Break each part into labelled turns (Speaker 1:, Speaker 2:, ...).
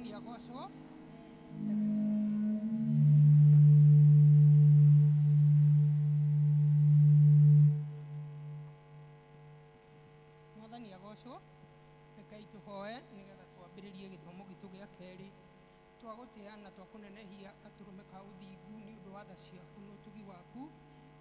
Speaker 1: Mwathani agocwo. Mwathani agocwo. Rekai tuhoe nigetha twambĩrĩrie gĩthomo gitũ gĩa kerĩ. Twagũtĩana twakunenehia gatũrũme ka ũthingu nĩ ũndũ wa tha ciaku na ũtugi waku.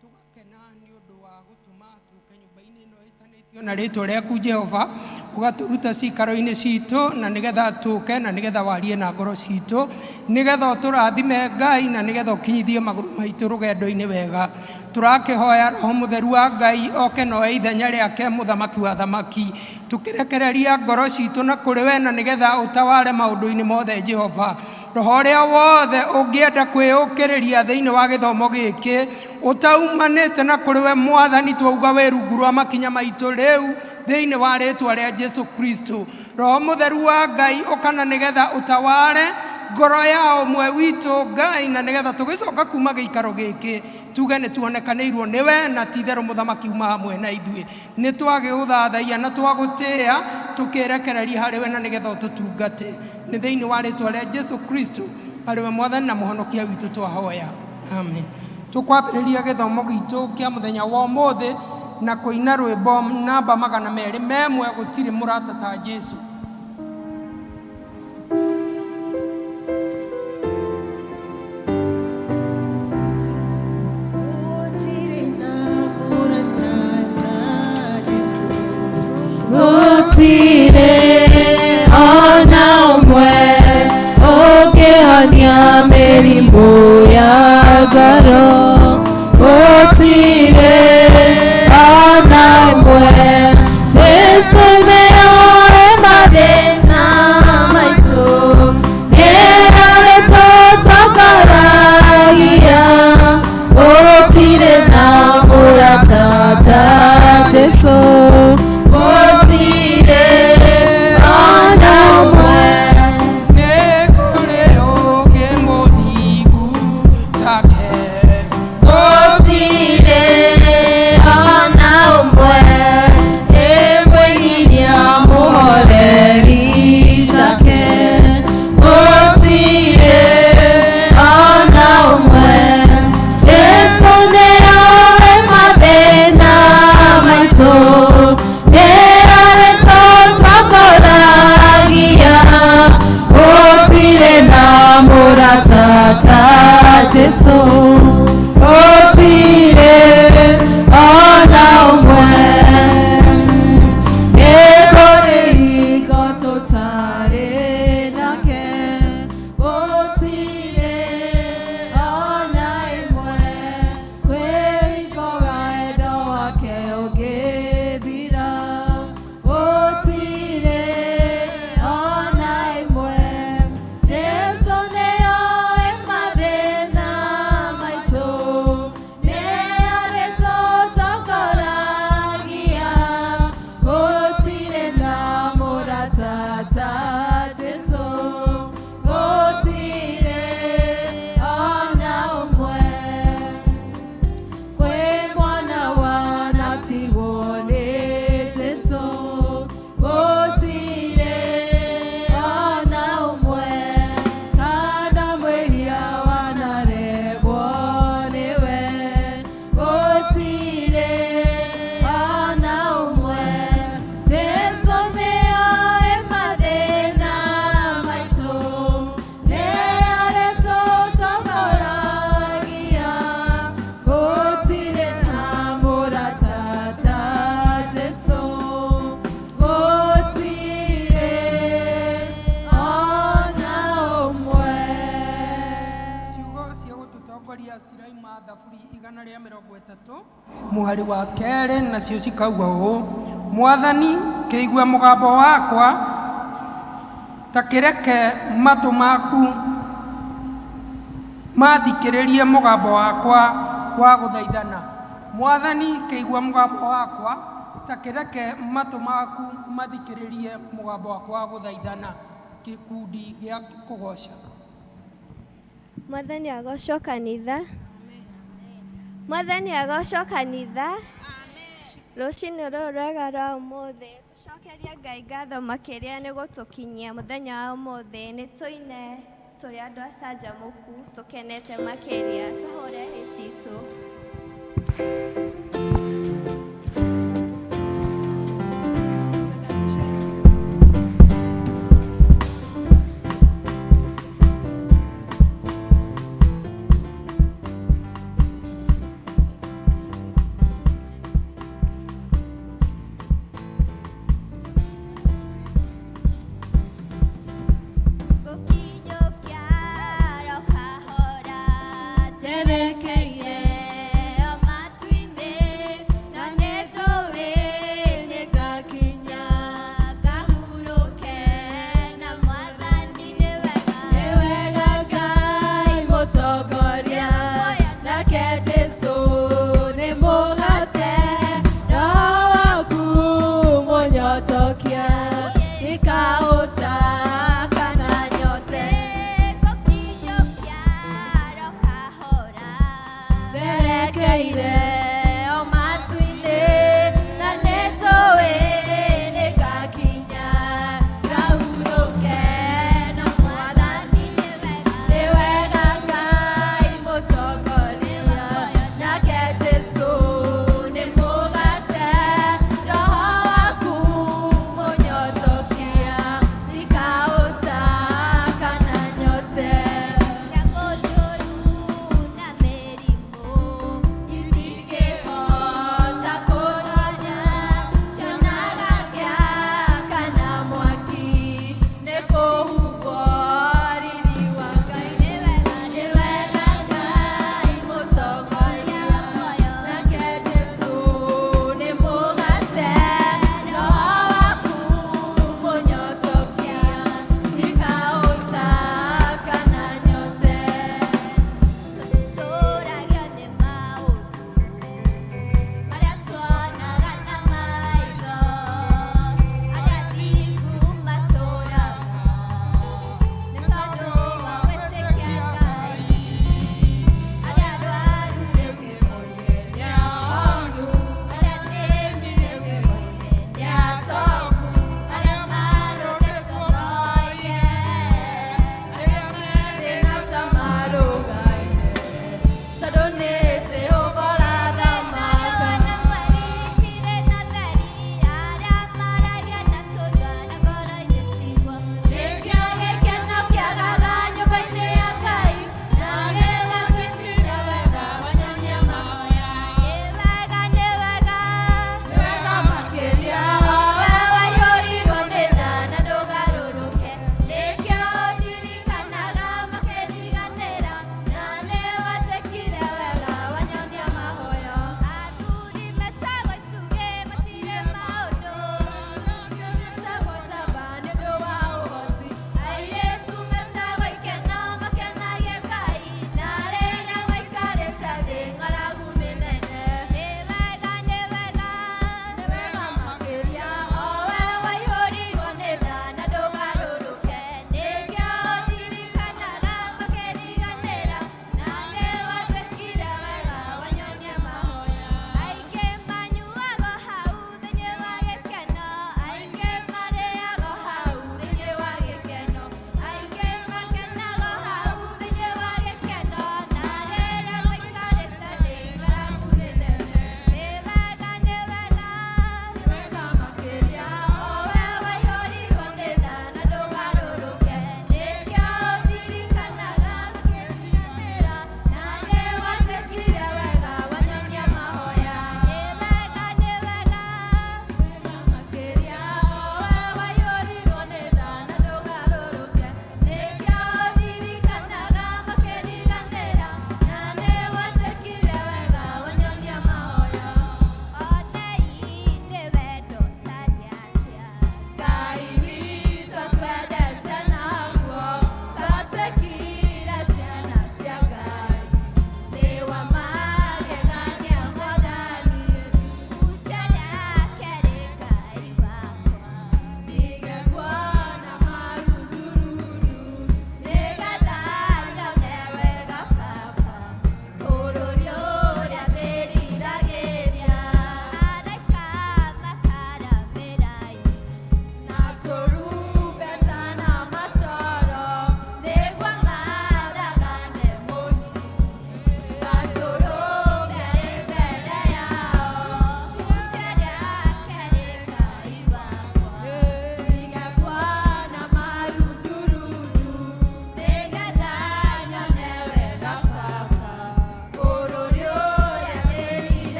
Speaker 1: Tugakena nĩ ũndũ wa gũtũma tũke nyũmba-inĩ ĩno ĩtanĩtio na rĩtwa rĩaku Jehova, ũgatũruta cikaro-inĩ citũ na nĩgetha tũke na nĩgetha warie na ngoro citũ, nĩgetha ũtũrathime Ngai na nĩgetha ũkinyithie magũrũ maitũ rũgendo-inĩ wega. Tũrakĩhoya Roho Mũtheru wa Ngai oke na oe ithenya rĩake mũthamaki wa thamaki, tũkĩrekereria ngoro citũ na kũrĩ we na nĩgetha ũtaware maũndũ-inĩ mothe Jehova. Roho ũrĩa wothe ũngĩenda kwĩũkĩrĩria thĩinĩ wa gĩthomo gĩkĩ ũtaumanĩte na kũrĩ we Mwathani, twauga wĩ rungu rwa makinya maitũ rĩu thĩinĩ wa rĩtwa rĩa Jesu Kristo. Roho Mũtheru wa Ngai ũkana nĩgetha ũtaware ngoro ya ũmwe witũ Ngai, na nĩgetha tũgĩcoka kuma gĩikaro gĩkĩ tuge nĩ tuonekanĩirwo nĩwe na ti-itherũ mũthamaki uma hamwe na ithuĩ. Nĩ twagĩũthathaia na twagũtĩĩa tũkĩrekereria harĩ we na nĩgetha ũtũtungate. Nĩ thĩinĩ wa rĩtwa rĩa Jesu Kristo arĩ we Mwathani na mũhonokia witũ twahoya, amen. Tũkwambĩrĩria gĩthomo gitũ kĩa mũthenya wa ũmũthĩ na kũina rwĩmbo namba 201 gũtirĩ mũrata ta Jesu.
Speaker 2: Gũtirĩ ona ũmwe ũngĩhonia mĩrimũ ya ngoro, gũtirĩ ona ũmwe. Jesũ nĩoĩ mathĩna maitũ, nĩarĩ tũtongoragia, gũtirĩ na mũrata ta Jesũ. Jesũ gũtirĩ ona ũmwe, nĩ kũrĩ hingo tũtarĩ nake, gũtirĩ ona ĩmwe, kwĩ hingo wendo wake ũngĩthira, gũtirĩ ona ĩmwe. Jesũ nĩoĩ mathĩna maitũ, nĩarĩ tũtongoragia, gũtirĩ na mũrata ta Jesũ, gũtirĩ ona ũmwe. Kwĩ mwana wanatigwo nĩ Jesũ, gũtirĩ ona ũmwe, kana mwĩhia wanaregwo nĩwe, gũtirĩ ona ũmwe. Jesũ nĩoĩ mathĩna maitũ, nĩarĩ tũtongoragia, gũtirĩ na mũrata ta Jesũ, gũtirĩ ona ũmwe.
Speaker 1: Ciugo cia gũtũtongoria ciraima Thaburi 130 mũhari wa kerĩ, nacio cikauga ũũ: Mwathani, kĩigua mũgambo wakwa, ta kĩreke matũ maku mathikĩrĩrie mũgambo wakwa wa gũthaithana. Mwathani, kĩigua mũgambo wakwa, ta kĩreke matũ maku mathikĩrĩrie mũgambo wakwa wa gũthaithana. Gĩkundi gĩa kũgoca.
Speaker 3: Mwathani agocwo kanitha. Mwathani agocwo kanitha. Rũcinĩ rũrũ rwega rwa ũmũthĩ tũcokerie Ngai ngatho makĩria nĩ gũtũkinyia mũthenya wa ũmũthĩ. Nĩ tũine tũrĩ andũ acanjamũku tũkenete makĩria. Tũhũre hĩ citũ.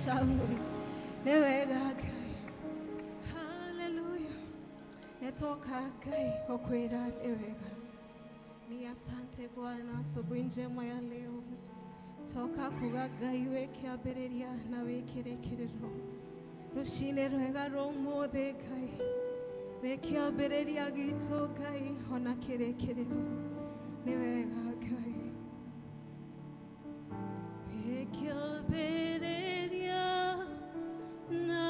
Speaker 2: shangwe. Newega Ngai. Hallelujah. Netoka Ngai kwa kwenda newega. Ni asante Bwana asubuhi njema ya leo. Toka kuga Ngai wekiambĩrĩria na wĩkĩrĩkĩrĩro. Rũcinĩ rwega rũmũthĩ Ngai. Wekiambĩrĩria gitũ Ngai ona kĩrĩkĩrĩro. Nĩwega Ngai. Wekiambĩrĩria na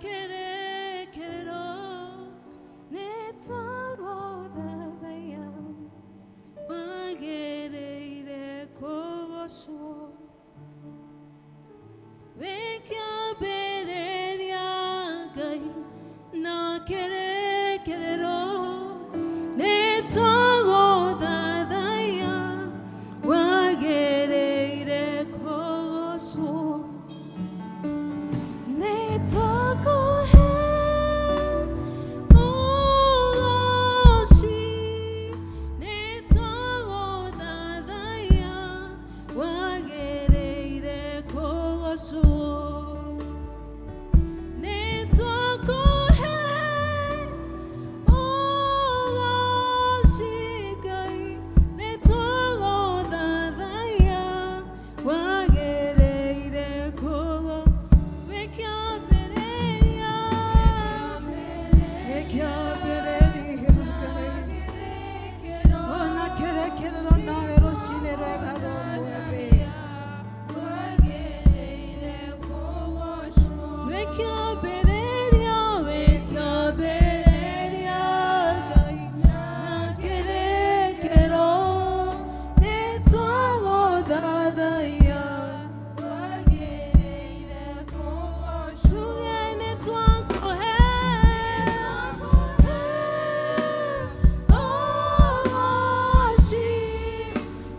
Speaker 2: kĩrĩkĩrĩro. Nĩtũgũthathaiya wagĩrĩire kũgocwo. Wekiambĩrĩria Ngai na kĩrĩkĩrĩro. Nĩtũgũthathaiya wagĩrĩire kũgocwo. Nĩtũkũhe ũgooci. Nĩtũgũthathaiya wagĩrĩire kũgocwo. Nĩtũkũhe ũgooci Ngai. Nĩtũgũthathaiya wagĩrĩire kũgocwo. Wekiambĩrĩria Ngai. Ona kĩrĩkĩrĩro nawe rũcinĩ rwega rũmũthĩ. Wekiambĩrĩria Ngai na kĩrĩkĩrĩro. Nĩtũgũthathaiya tuge nĩtwakũhe ũgooci.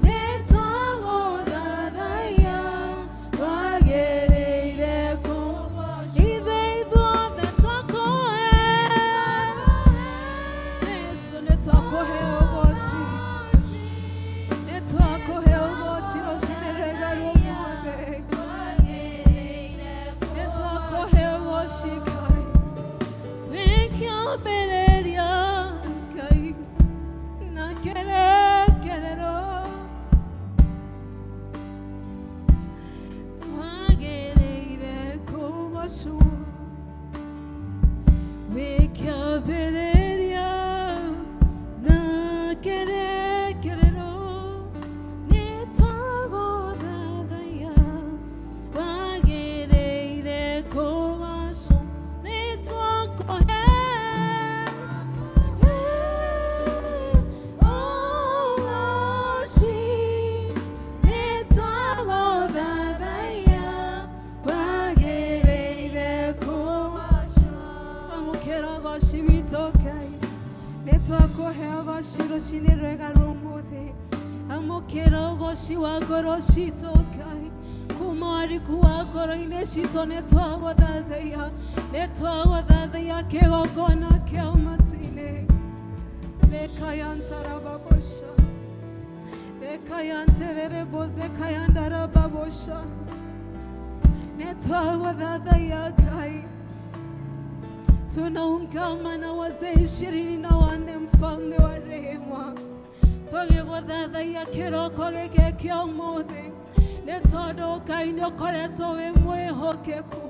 Speaker 2: Nĩtũgũthathaiya wagĩrĩire kũgocwo. Ithe ithuothe twakũhe Jesũ, nĩtwakũhe ũgooci. Nĩtwakũhe ũgooci rũcinĩ rwega rũmũthĩ. Nĩtwakũhe ũgooci Ngai. Wekiambĩrĩria Ngai na kĩrĩkĩrĩro. Wagĩrĩire kũgocwo. Wekiambĩrĩria na kĩrĩkĩrĩro. Nĩtũgũthathaiya wagĩrĩire kũgocwo. Nĩtwakũhe ũgooci. Nĩtũgũthathaiya wagĩrĩire kũgocwo. Amũkĩra ũgooci witũ Ngai. Nĩtwakũhe ũgooci rũcinĩ rwega rũmũthĩ. Amũkĩra ũgooci wa ngoro citũ Ngai. Kuma wariku wa ngoro-inĩ citũ nĩtwagũthathaiya. Nĩtwagũthathaiya kĩgongona kĩa matu-inĩ. Lekayantarababosha. Lekayanterereboze kayandarababosha. Nĩtwagũthathaiya Ngai. Tunaungama na wazee 24 mfalme wa rehema. Tũgĩgũthathaiya kĩroko gĩkĩ kĩa ũmũthĩ. Nĩ tondũ Ngai nĩũkoretwo wĩ mwĩhokeku.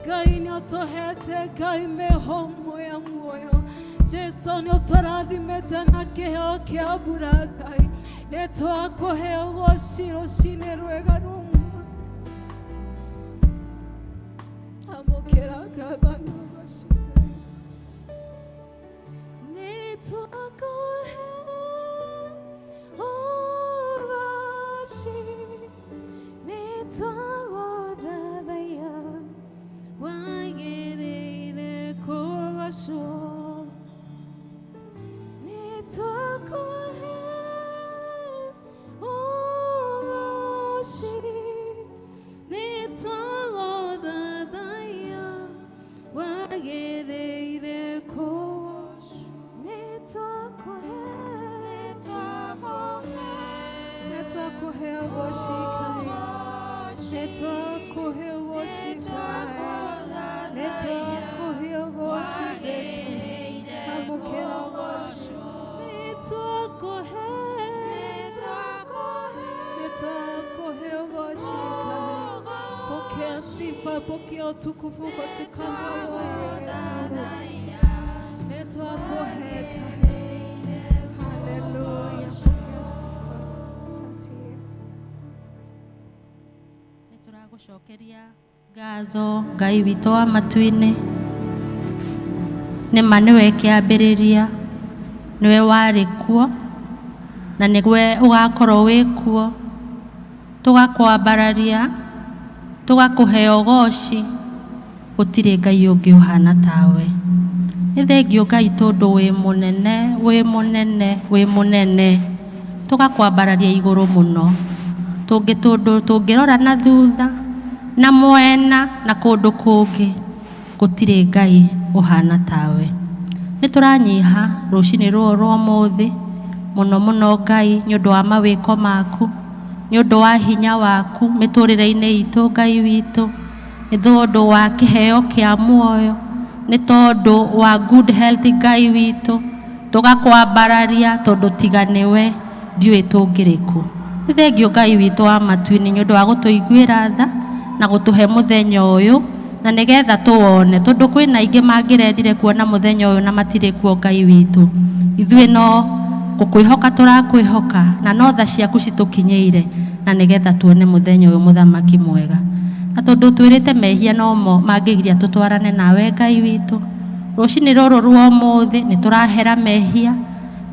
Speaker 2: Ngai nĩũtũhete Ngai mĩhũmũ ya muoyo. Jesũ nĩũtũrathimĩte na kĩheo kĩa mbura Ngai. Nĩtwakũhe ũgooci rũcinĩ rwega rũmũthĩ. Amũkĩra ngathana ũgooci Ngai. Nĩtwakũhe ũgooci. Nĩtwagũthathaiya wagĩrĩire kũgocwo. Nĩtwakũhe ũgooci. Nĩtwagũthathaiya wagĩrĩire kũgocwo. Nĩtwakũhe ũgooci Ngai. Pokea utukufu katika moyo wetu. Nitwakuheka. Haleluya. Pokea sifa. Asante Yesu.
Speaker 4: Nituragucokeria ngatho Ngai witũ wa matu-inĩ, nĩma nĩwe kĩambĩrĩria, nĩwe warĩ kuo na nĩwe ũgakorwo wĩ kuo. Tũgakwambararia, tũgakũhe ũgooci, gũtirĩ Ngai ũngĩ ũhana tawe. Nĩ thengio Ngai tondũ wĩ mũnene, wĩ mũnene, wĩ mũnene. Tũgakwambararia igũrũ mũno. Tũngĩrora na thutha na mwena na kũndũ kũngĩ, gũtirĩ Ngai ũhana tawe. Nĩ tũranyiha rũcinĩ rũrũ rwa ũmũthĩ mũno mũno Ngai nĩ ũndũ wa mawĩko maku, nĩ ũndũ wa hinya waku mĩtũrĩre-inĩ itũ Ngai witũ, nĩ tondũ wa kĩheo kĩa muoyo, nĩ tondũ wa good health Ngai witũ. Tũgakwambararia tondũ tiga nĩwe ndiũĩ tũngĩrĩkũ. Nĩ thengio Ngai witũ wa matu-inĩ nĩ ũndũ wa gũtũiguĩra tha na gũtũhe mũthenya ũyũ, na nĩgetha tũwone, tondũ kwĩna aingĩ mangĩrendire kuona mũthenya ũyũ na matirĩ kuo Ngai witũ. Ithuĩ no gũkwĩhoka tũrakwĩhoka, na no tha ciaku citũkinyĩire, na nĩgetha tuone mũthenya ũyũ mũthamaki mwega. Na tondũ twĩrĩte mehia nomo mangĩgiria tũtwarane nawe Ngai witũ, rũcinĩ rũrũ rwa ũmũthĩ nĩ tũrahera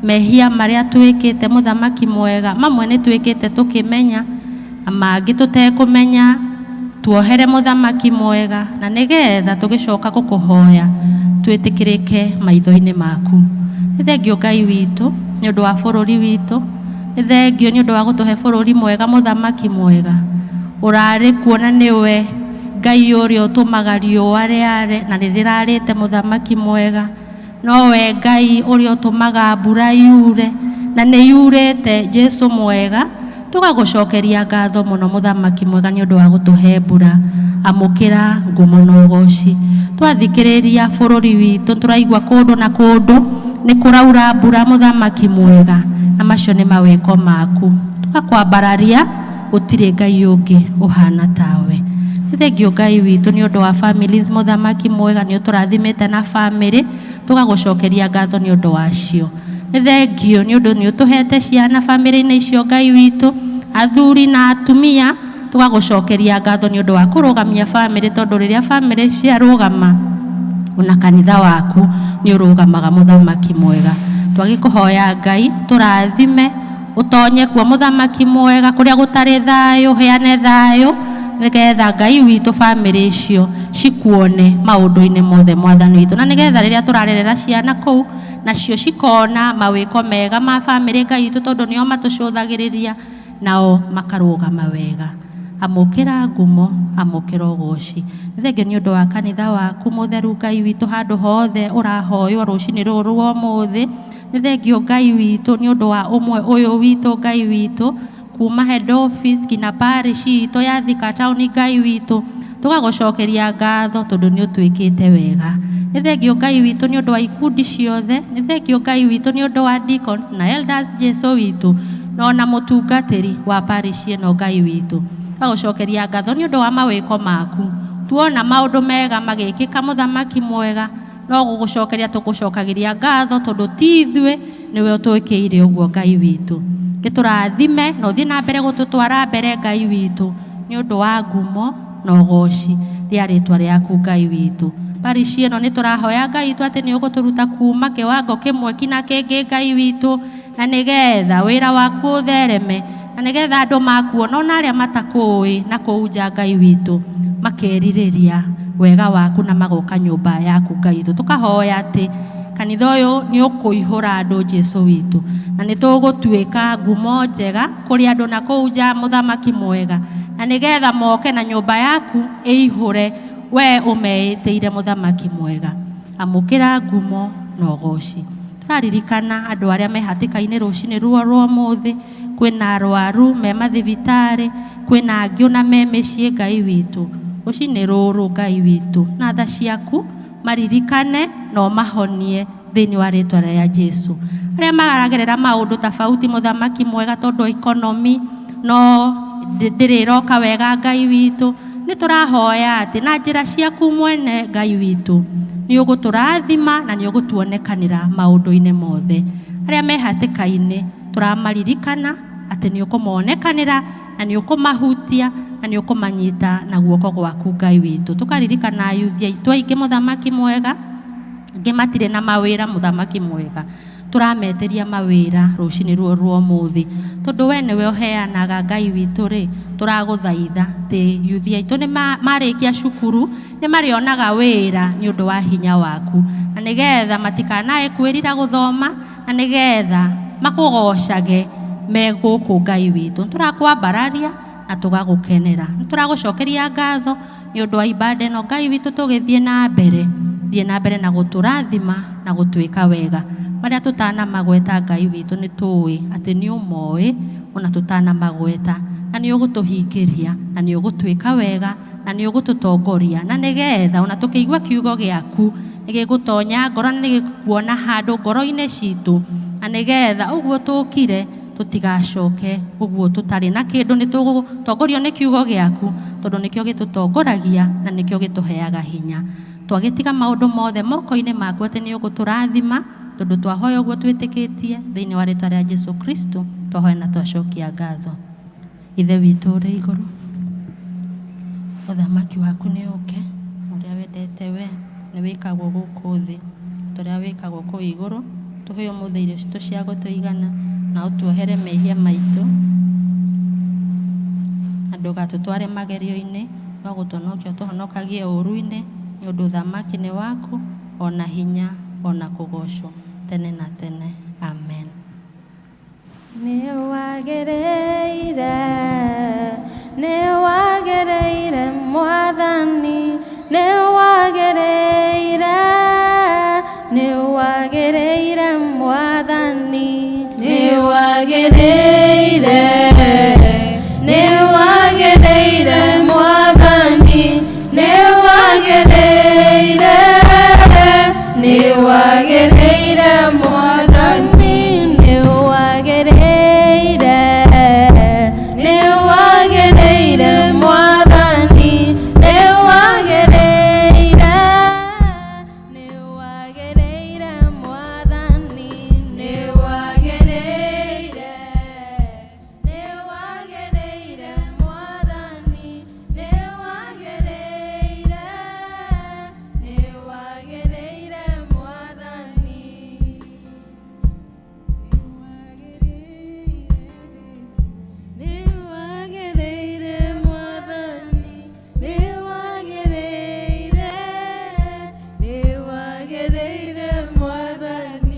Speaker 4: mehia marĩa twĩkĩte mũthamaki mwega. Mamwe nĩ twĩkĩte tũkĩmenya, mangĩ tũtekũmenya. Tuohere mũthamaki mwega, na nĩgetha tũgĩcoka gũkũhoya twĩtĩkĩrĩke maitho-inĩ maku. Nĩ thengio Ngai witũ nĩ ũndũ wa bũrũri witũ, nĩ thengio nĩ ũndũ wa gũtũhe bũrũri mwega mũthamaki mwega. Ũrarĩ kuona nĩwe Ngai ũrĩa ũtũmaga riũa rĩare na rĩrarĩte mũthamaki mwega. Nowe Ngai ũrĩa ũtũmaga mbura yure na nĩ yurĩte Jesu mwega. Tũgagũcokeria ngatho mũno mũthamaki mwega nĩ ũndũ wa gũtũhe mbura. Amũkĩra ngumo na ũgooci. Twathikĩrĩria bũrũri witũ tũraigua kũndũ na kũndũ nĩ kũraura mbura mũthamaki mwega, na macio nĩ mawĩko maku. Tũgakwambararia, gũtirĩ Ngai ũngĩ ũhana tawe. Nĩ thengio Ngai witũ nĩ ũndũ wa families mũthamaki mwega, nĩ ũtũrathimĩte na family. Tũgagũcokeria ngatho nĩ ũndũ wacio. Nĩ thengio nĩ ũndũ nĩ ũtũhete ciana family-inĩ icio Ngai witũ, athuri na atumia. Tũgagũcokeria ngatho nĩ ũndũ wa kũrũgamia family, tondũ rĩrĩa family ciarũgama ona kanitha waku nĩ ũrũgamaga mũthamaki mwega. Twagĩkũhoya Ngai tũrathime, ũtonye kuo mũthamaki mwega, kũrĩa gũtarĩ thayũ heane thayũ, nĩgetha Ngai witũ family icio cikuone maũndũ-inĩ mothe mwathani witũ. Na nĩgetha rĩrĩa tũrarerera ciana kũu, nacio cikona mawĩko mega ma family Ngai witũ, tondũ nĩo matũcũthagĩrĩria, nao makarũgama wega. Amũkĩra ngumo, amũkĩra ũgooci. Nĩ thengio nĩ ũndũ wa kanitha waku mũtheru Ngai witũ, handũ hothe ũrahoywo rũcinĩ rũrũ rwa ũmũthĩ. Nĩ thengio Ngai witũ nĩ ũndũ wa ũmwe ũyũ witũ Ngai witũ, kuma head office nginya parish itũ ya Thika town Ngai witũ. Tũgagũcokeria ngatho tondũ nĩ ũtwĩkĩte wega. Nĩ thengio Ngai witũ nĩ ũndũ wa ikundi ciothe. Nĩ thengio Ngai witũ nĩ ũndũ wa deacons na elders Jesu witũ, no na mũtungatĩri wa parish ĩno Ngai witũ. Tũgagũcokeria ngatho nĩ ũndũ wa mawĩko maku. Tuona maũndũ mega magĩkĩka mũthamaki mwega, no gũgũcokeria tũgũcokagĩria ngatho tondũ ti ithuĩ, nĩwe ũtwĩkĩire ũguo Ngai witũ. Gĩtũrathime na ũthiĩ na mbere gũtũtwara mbere Ngai witũ, nĩ ũndũ wa ngumo na ũgooci rĩa rĩtwa rĩaku Ngai witũ. Parish ĩno nĩ tũrahoya Ngai witũ atĩ nĩ ũgũtũruta kuma kĩwango kĩmwe kinya kĩngĩ Ngai witũ, na nĩgetha wĩra waku ũthereme, na nĩgetha andũ makuona ona arĩa matakũĩ na kũu nja Ngai witũ makerirĩria wega waku na magoka nyũmba yaku Ngai witũ. Tũkahoya atĩ kanitha ũyũ nĩ ũkũihũra andũ Jesu witũ, na nĩ tũgũtuĩka ngumo njega kũrĩ andũ na kũu nja mũthamaki mwega, na nĩgetha moke na nyũmba yaku ĩihũre, we ũmeĩtĩire mũthamaki mwega. Amũkĩra ngumo na ũgooci. Tũraririkana andũ arĩa me hatĩka-inĩ rũcinĩ ruo rwa ũmũthĩ, kwina arwaru me mathibitari, kwina angĩ ona me mĩciĩ. Ngai witũ rũcinĩ rũrũ, Ngai witũ na tha ciaku maririkane no mahonie thĩinĩ wa rĩtwa rĩa Jesu. Arĩa magaragerera maũndũ tofauti, mũthamaki mwega, tondũ economy no ndĩrĩroka wega, Ngai witũ nĩ tũrahoya atĩ na njĩra ciaku mwene, Ngai witũ nĩ ũgũtũrathima na nĩ ũgũtuonekanĩra maũndũ-inĩ mothe. Arĩa me hatĩka-inĩ tũramaririkana atĩ nĩ ũkũmonekanĩra na nĩ ũkũmahutia na nĩ ũkũmanyita na guoko gwaku, Ngai witũ. Tũkaririkana ayuthi aitũ aingĩ, mũthamaki mwega, angĩ matirĩ na mawĩra, mũthamaki mwega. Tũrameteria mawĩra rũcinĩ ruo rwa ũmũthĩ, tondũ we nĩwe ũheanaga, Ngai witũ rĩ. Tũragũthaitha atĩ yuthi aitũ nĩ marĩkia cukuru nĩ marĩonaga wĩra nĩ ũndũ wa hinya waku, na nĩgetha matikanae kwĩrira gũthoma, na nĩgetha makũgocage me gũkũ, Ngai witũ. Tũrakwambararia na tũgagũkenera. Tũragũcokeria ngatho nĩ ũndũ wa ibada ĩno, Ngai witũ, tũgĩthiĩ na mbere, thiĩ na mbere na gũtũrathima na gũtwĩka wega. Marĩa tũtanamagweta, Ngai witũ, nĩ tũĩ atĩ nĩ ũmoĩ ona tũtanamagweta, na nĩ ũgũtũhingĩria na nĩ ũgũtwĩka wega na nĩ ũgũtũtongoria, na nĩgetha ona tũkĩigua kiugo gĩaku nĩ gĩgũtonya ngoro na nĩ gĩkuona handũ ngoro-inĩ citũ, na nĩgetha ũguo tũkire tũtigacoke ũguo tũtarĩ na kĩndũ. Nĩ tũgũtongorio nĩ kiugo gĩaku, tondũ nĩkĩo gĩtũtongoragia na nĩkĩo gĩtũheaga hinya. Twagĩtiga maũndũ mothe moko-inĩ maku atĩ nĩ ũgũtũrathima, tondũ twahoya ũguo twĩtĩkĩtie thĩinĩ wa rĩtwa rĩa Jesu Kristo, twahoya na twacokia ngatho. Ithe witũ ũrĩ igũrũ, ũthamaki waku nĩ ũke, ũrĩa wendete we nĩ wĩkagwo gũkũ thĩ, ũrĩa wĩkagwo kũu igũrũ. Tũhe ũmũthĩ irio citũ cia gũtũigana, na ũtuohere mehia maitũ, na ndũgatũtware magerio-inĩ, no gũtũhonokia ũtũhonokagie ũũru-inĩ, nĩ ũndũ ũthamaki nĩ waku, ona hinya ona kũgocwo tene na tene. Amen.
Speaker 3: Nĩ wagĩrĩire, nĩ wagĩrĩire Mwathani, nĩ wagĩrĩire, nĩ wagĩrĩire Mwathani, nĩ wagĩrĩire, nĩ wagĩrĩire Mwathani, nĩ wagĩrĩire, nĩ wagĩrĩire Mwathani, nĩ wagĩrĩire, nĩ wagĩrĩire Mwathani, nĩ wagĩrĩire, nĩ wagĩrĩire Mwathani, nĩ wagĩrĩire, nĩ wagĩrĩire Mwathani, nĩ wagĩrĩire, nĩ wagĩrĩire Mwathani.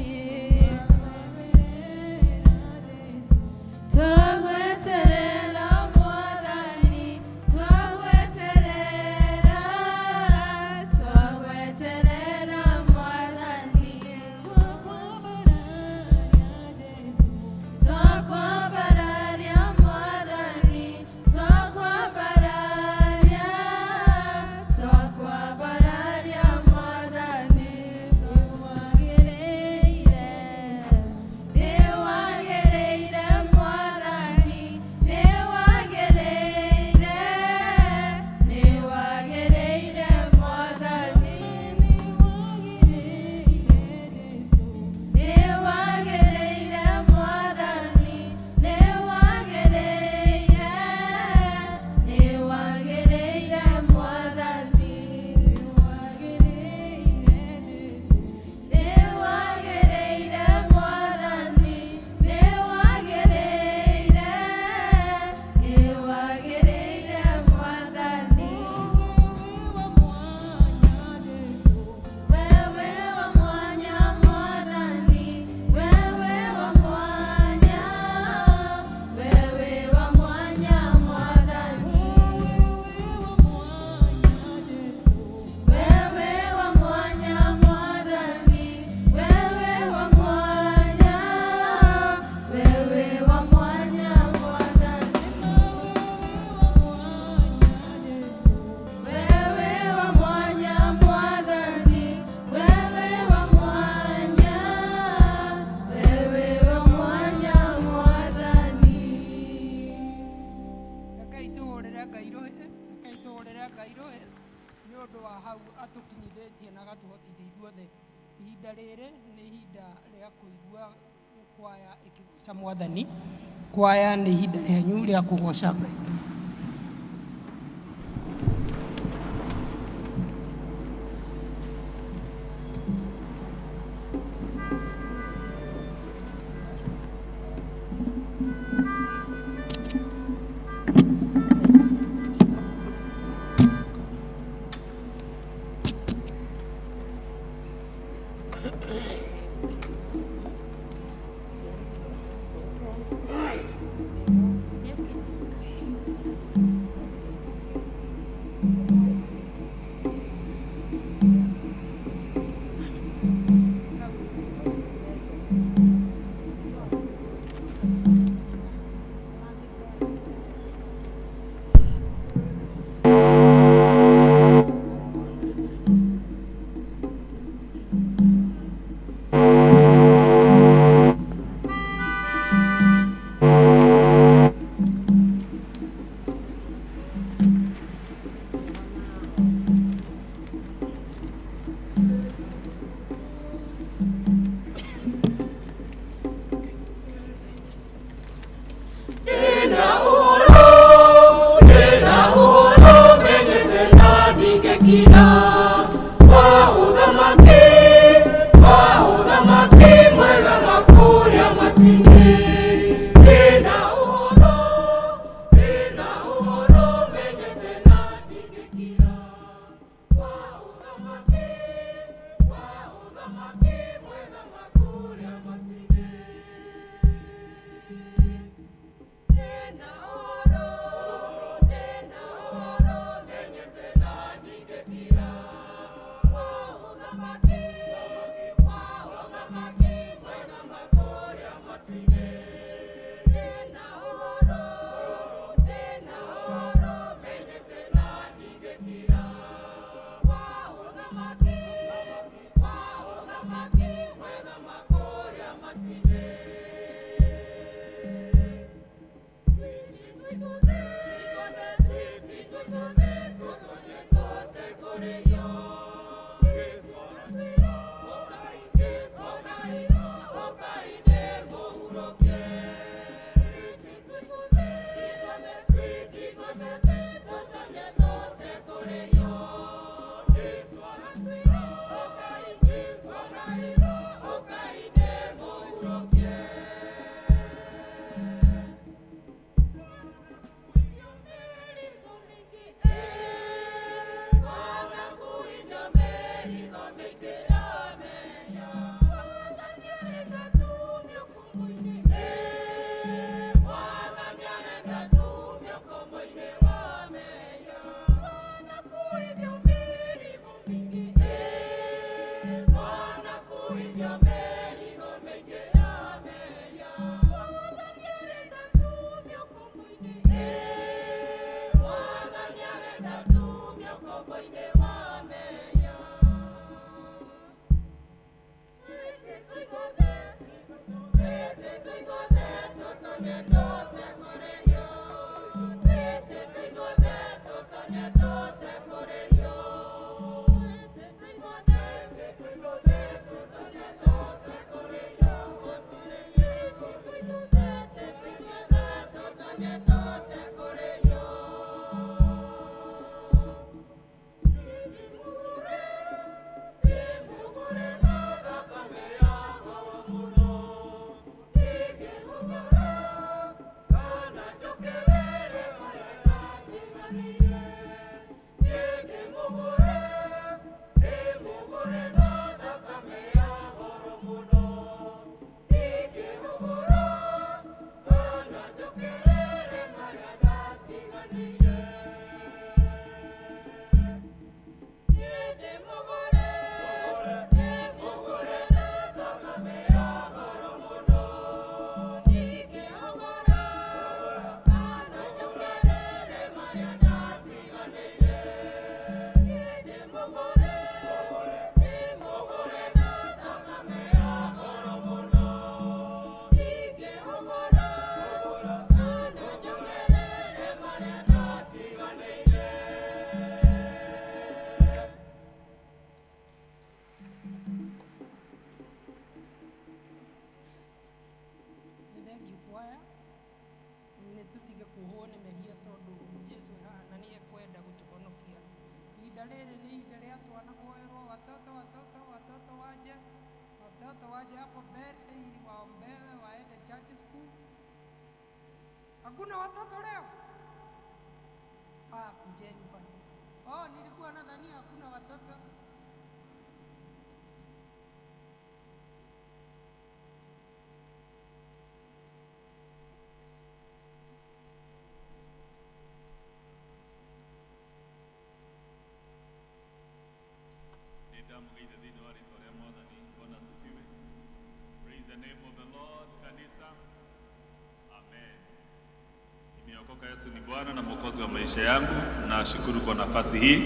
Speaker 3: Mwathani
Speaker 1: hau atukinyithĩtie na agatũhotithia ithuothe. Ihinda rĩrĩ nĩ ihinda rĩa kũigua kwaya ĩkĩgoca Mwathani. Kwaya nĩ ihinda rĩanyu rĩa kũgoca Ngai. tutige kuhwo nĩ mehia tondũ Jesu haha na nĩ ekwenda gũtũhonokia. Ihinda rĩrĩ nĩ ihinda rĩa twana kuoerwo watoto waje hapo mbele ili waombewe waende church school. Hakuna watoto leo? Kujeni basi. Nilikuwa nadhania hakuna watoto.
Speaker 5: Praise the name of the Lord, kanisa. Amen. Nimeokoka, Yesu ni Bwana na Mwokozi wa maisha yangu. Nashukuru kwa nafasi hii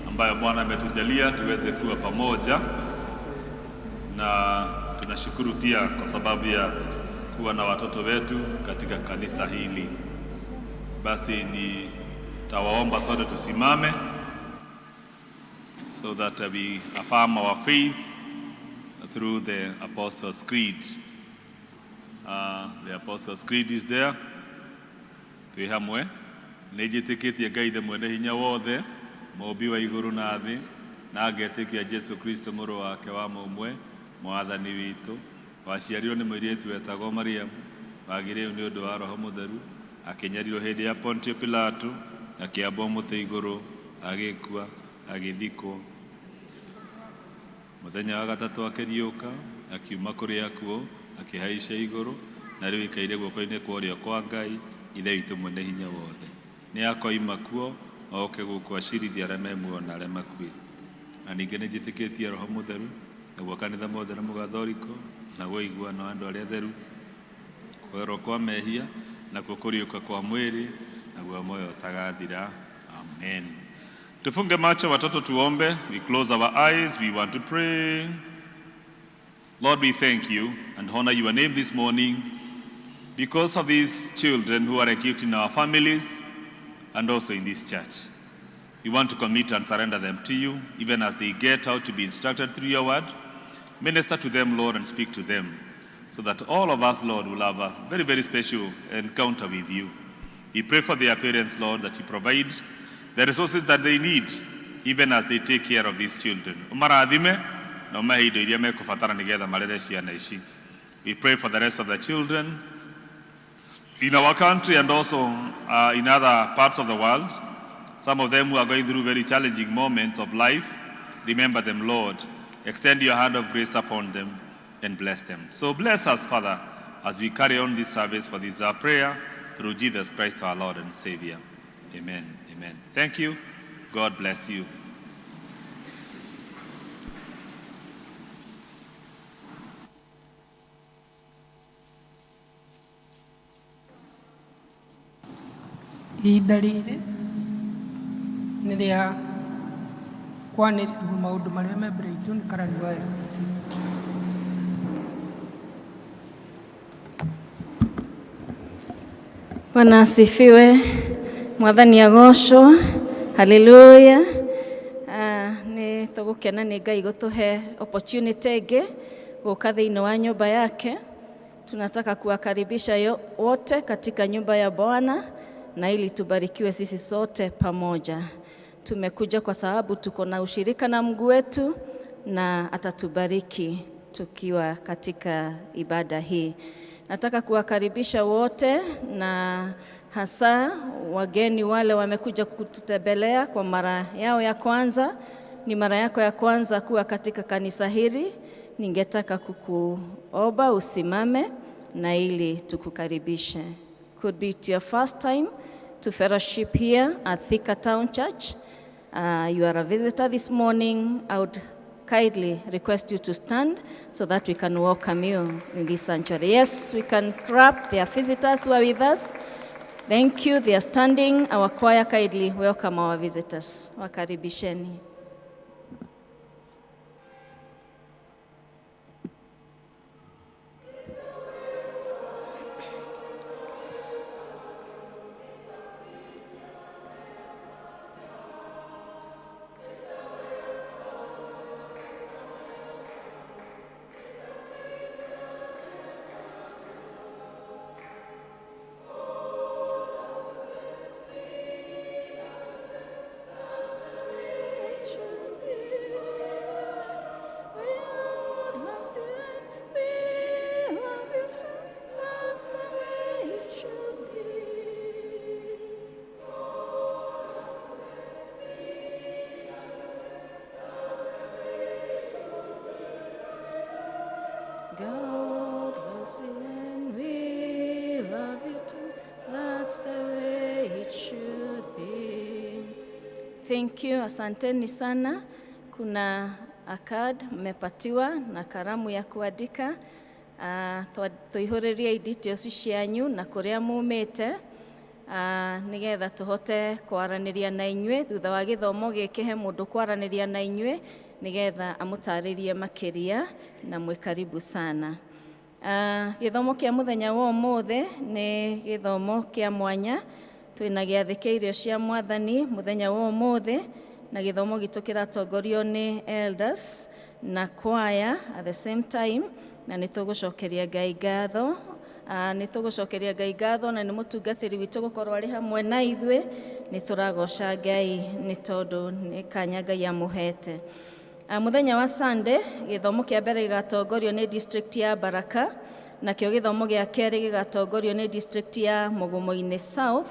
Speaker 5: ambayo Bwana ametujalia tuweze kuwa pamoja, na tunashukuru pia kwa sababu ya kuwa na watoto wetu katika kanisa hili. Basi nitawaomba sote tusimame so that we affirm our faith through the Apostles' Creed. The Apostles' Creed is there. Twi hamwe nĩnjĩtĩkĩtie Ngai the mwene hinya wothe, mũũmbi wa igũrũ na thĩ, na ngetĩkia Jesu Kristo mũrũ wake wa mũmwe, mwathani witũ, waciarirwo nĩ mũirĩtu wetagwo Mariamu, wagĩrĩirwo nĩ ũndũ wa Roho Mũtheru, akĩnyarirwo hĩndĩ ya Pontio Pilato, akĩambwo mũtĩ igũrũ, agĩkua, agĩthikwo. Mũthenya wa gatatũ akĩriũka, akiuma kũrĩ akuũ, akĩhaica igũrũ, na rĩu aikaire guoko-inĩ kwa ũrĩo kwa Ngai, Ithe witũ mwene hinya wothe. Nĩ akoima kuo, oke gũkũ acirithia arĩa me muoyo na arĩa makuĩte. Na ningĩ nĩnjĩtĩkĩtie Roho Mũtheru, naguo kanitha mothe na mũgathoriko, naguo iguano wa andũ arĩa atheru, kũoerwo kwa mehia, nakuo kũriũka kwa mwĩrĩ, naguo muoyo ũtagathira. Amen. Tufunge macho watoto tuombe. We close our eyes. We want to pray. Lord, we thank you and honor your name this morning because of these children who are a gift in our families and also in this church. We want to commit and surrender them to you, even as they get out to be instructed through your word. Minister to them, Lord, and speak to them, so that all of us, Lord, will have a very, very special encounter with you. We pray for their parents, Lord, that you provide the resources that they need, even as they take care of these children. We pray for the rest of the children in our country and also in other parts of the world. Some of them who are going through very challenging moments of life, remember them, Lord. Extend your hand of grace upon them and bless them. So bless us, Father, as we carry on this service, for this our prayer through Jesus Christ our Lord and Savior. Amen. Amen. Thank you. God bless you.
Speaker 1: Ihinda rĩrĩ nĩ rĩa kwanĩrĩrwo maũndũ marĩa me mbere itũ nĩ karani wa LCC.
Speaker 2: Bwana asifiwe. Mwathani agocwo. Haleluya. Nĩ tũgũkena nĩ Ngai gũtũhe opportunity ĩngĩ gũka thĩinĩ wa nyumba yake. Tunataka kuwakaribisha wote katika nyumba ya Bwana na ili tubarikiwe sisi sote pamoja. Tumekuja kwa sababu tuko na ushirika na Mungu wetu na atatubariki tukiwa katika ibada hii. Nataka kuwakaribisha wote na hasa wageni wale wamekuja kututembelea kwa mara yao ya kwanza. Ni mara yako ya kwanza kuwa katika kanisa hili. Ningetaka kukuomba usimame na ili tukukaribishe. Could be your first time to fellowship here at Thika Town Church. You are a visitor this morning. I would kindly request you to stand so that we can welcome you in this sanctuary. Yes, we can clap. There are visitors who are with us. Thank you. They are standing. Our choir kindly welcome our visitors. Wakaribisheni. thank you, asanteni sana. Kuna a card mmepatiwa na karamu ya kuandika. Tuihuririe details cianyu na kuria mumite. Nigetha tuhote kwaraniria na inywe thutha wa githomo giki he mundu kwaraniria na inywe nigetha amutaririe makiria na mwe karibu sana. Githomo kia muthenya wa umuthe ni githomo kia mwanya. Twina giathi kia irio cia mwathani muthenya wa umuthe na githomo gitu kiratongorio ni elders na choir at the same time, na nitugucokeria Ngai ngatho. Nitugucokeria Ngai ngatho na ni mutungatiri witu gukorwo ari hamwe na ithwe. Nituragoca Ngai ni tondu ni kanya Ngai amuhete. Muthenya wa Sunday githomo kia mbere gigatongorio ni district ya Baraka, na kio githomo gia keri gigatongorio ni district ya Mugumo-ini South.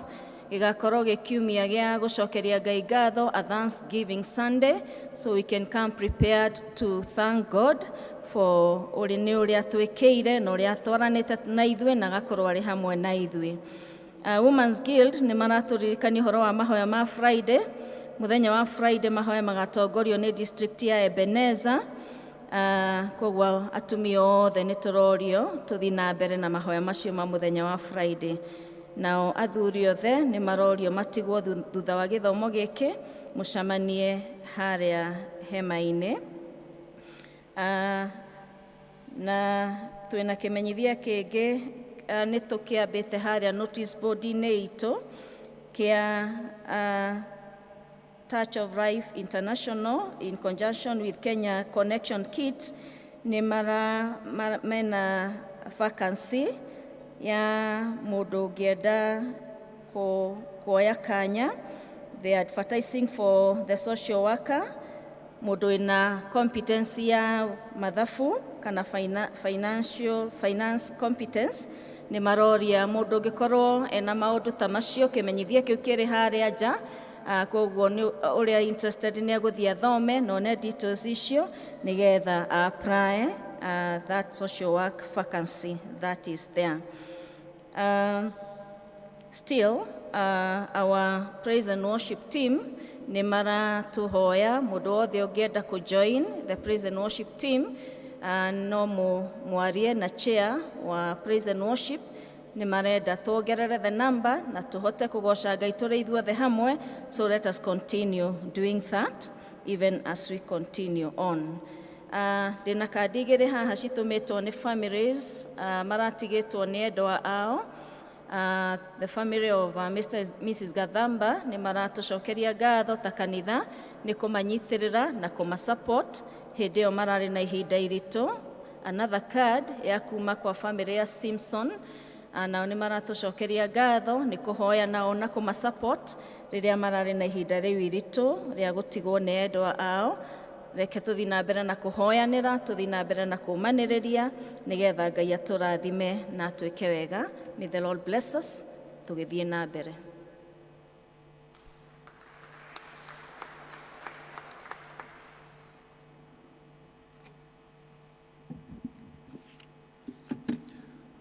Speaker 2: Gigakorwo gikiumia gia gucokeria Ngai ngatho, a Thanksgiving Sunday, so we can come prepared to thank God for urini uria twikeire na uria twaranite na ithwe na gakorwo ari hamwe na ithwe. Women's Guild ni maraturirikania horo wa mahoya ma Friday. Muthenya wa Friday mahoya magatongorio ni district ya Ebenezer. Kogwo atumia othe ni turorio tuthi na mbere na mahoya macio ma muthenya wa Friday. Nao athuri othe ni marorio matigwo thutha wa githomo giki mucamanie haria hema-ini. Na twina kimenyithia kingi ni tukiambite haria notice board-ini itu kia Touch of Life International in conjunction with Kenya Connection Kit ni mena vacancy ya mundu ungienda kuoya kanya. They are advertising for the social worker, mundu ina competence ya mathabu kana finance competence. Ni maroria mundu ungikorwo ena maundu ta macio kimenyithia kiu kiri haria nja. Kogwo ni uria interested ni aguthia thome no ne details icio nigetha apply that social work vacancy that is there. Still our praise and worship team ni maratuhoya mundu wothe ungienda ku join the praise and worship team, no mwarie na chair wa praise and worship. Ni marenda tuongerere the number na tuhote kugoca Ngai turi ithuothe hamwe, so let us continue doing that even as we continue on. Dina kadi igiri haha citumitwo ni families maratigitwo ni endwa ao. The family of Mr. and Mrs. Gathamba ni maratucokeria ngatho ta kanitha ni kumanyitirira na kumasupport hindi yo marari na ihinda iritu. Another card ya kuma kwa family ya Simpson, nao ni maratucokeria ngatho ni kuhoya nao na kumasupport riria marari na ihinda riu iritu ria gutigwo ni endwa ao. Reke tuthi na mbere na kuhoyanira, tuthi na mbere na kumaniriria nigetha Ngai aturathime na atwike wega. May the Lord bless us. Tugithie na mbere.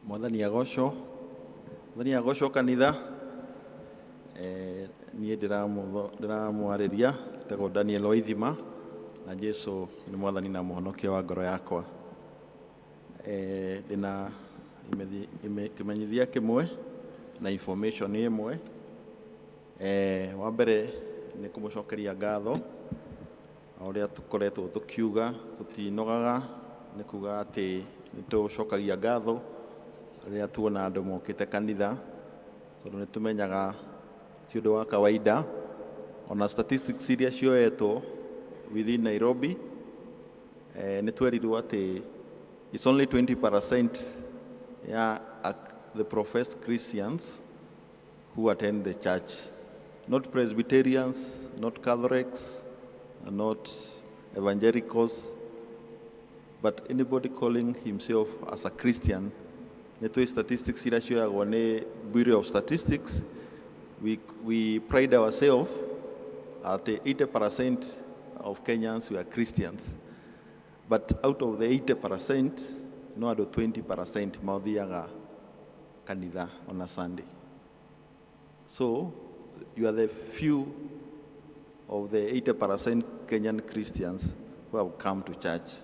Speaker 6: Mwathani agocwo kanitha. Niĩ ndiramwarĩria ndĩtagwo Daniel Waithima, na Jesu nĩ mwathani na mũhonokia wa ngoro yakwa. Ndĩna kimenyithia kimwe na information imwe. Wa mbere nĩ kũmũcokeria ngatho ũrĩa tũkoretwo tũkiuga tutinogaga, nĩ kuga atĩ nĩ tũcokagia ngatho rĩrĩa tuona andũ mokĩte kanitha, tondũ nĩ tũmenyaga ti ũndũ wa kawaida. Ona statistics iria cioetwo within Nairobi, nĩ twerirwo atĩ it's only 20% the professed Christians who attend the church, not Presbyterians, not Catholics, not evangelicals, but anybody calling himself as a Christian. Netwe statistics iria cioyagwo nĩ Bureau of Statistics, we pride ourselves at 80% of Kenyans were Christians. But out of the 80%, no other 20% mauthiaga kanitha on a Sunday. So you are the few of the 80% Kenyan Christians who have come to church.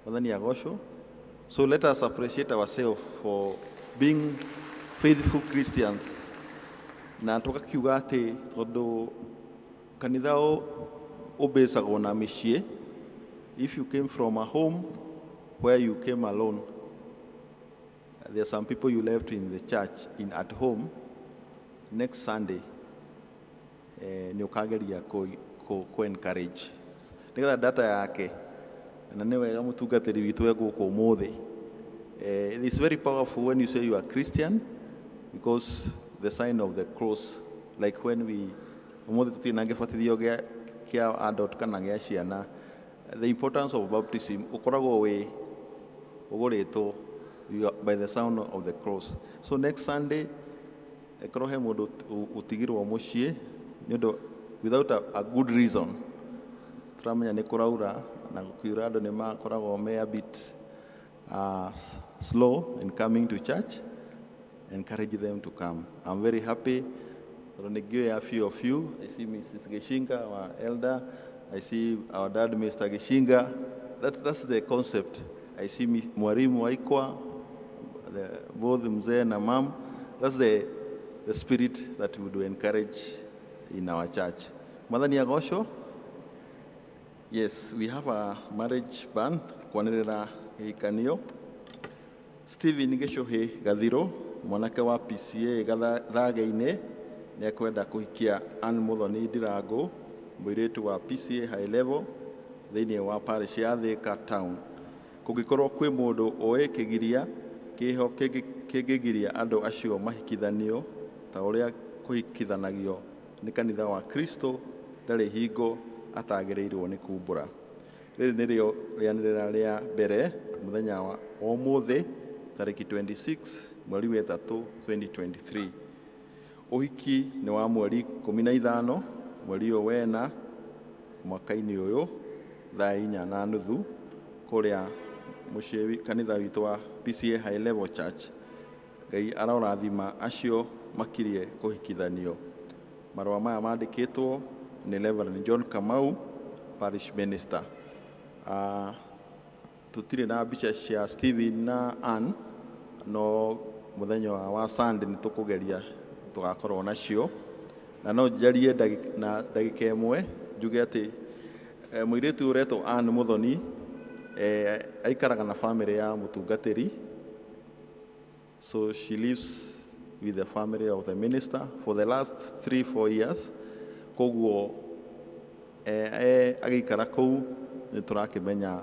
Speaker 6: Mwathani agocwo. So let us appreciate ourselves for being faithful Christians. Na tukakiuga ati tondu kanitha ubesagwo na mĩciĩ. If you came from a home where you came alone, there are some people you left in the church at home. Next Sunday, ni ukageria ku encourage. Nigetha data yake na nĩ wega mũtungatĩri witũ egũkũ ũmũthĩ. It is very powerful when you say you are Christian, because the sign of the cross, like when we ũmũthĩ tũtirĩ na gĩbatithio kĩa adult kana gĩa ciana, the importance of baptism ũkoragwo wĩ ũgũrĩtwo by the sound of the cross. So next Sunday, ekorwo he mũndũ ũtigirwo mũciĩ without a good reason, turamenya nĩ kũraura na gũkiura andũ nĩ makoragwo me a bit slow in coming to church, encourage them to come. I'm very happy. A few of you. I see Mrs. Geshinga, our elder. I see our dad, Mr. Geshinga. That's the concept. I see Mwarimu Waikwa, both Mzee and Mom. That's the spirit that we would encourage in our church. Mwathani agocwo. Yes, we have a marriage band. Kwanĩrĩra gĩhikanio. Stephen Geshohe Gathiro, mwanake wa P.C.E.A Thika nĩ akwenda kũhikia Ann Muthoni Ndirango, mũirĩtu wa P.C.E.A high level thĩinĩ wa parish ya Thika town. Kũngĩkorwo kwĩ mũndũ oĩ kĩgiria kĩho kĩngĩgiria andũ acio mahikithanio ta ũrĩa kũhikithanagio nĩ kanitha wa Kristo, ndarĩ hingo atagĩrĩirwo nĩ kumbũra. Rĩrĩ nĩrĩo rĩanĩrĩra rĩa mbere mũthenya wa ũmũthĩ tarĩki 26 mweri wa 3 2023. Ũhiki nĩ wa mweri 15 mweri ũyũ wena mwaka-inĩ ũyũ thaa 4:30 kũrĩa mũciĩ kanitha witũ wa P.C.E.A High Level Church. Ngai arorathima acio makirie kũhikithanio. Marũa maya mandĩkĩtwo nĩ Reverend John Kamau, parish minister. Tutirĩ na mbica cia Stephen na Ann, no mũthenya wa Sunday nĩ tũkũgeria tugakorwo nacio. Na no njarie na ndagĩka ĩmwe njuge atĩ mũirĩtu ũretwo Ann Muthoni aikaraga na family ya mũtungatĩri. So she lives with the family of the minister for the last 3-4 years. Koguo agĩikara kũu nĩ tũrakĩmenya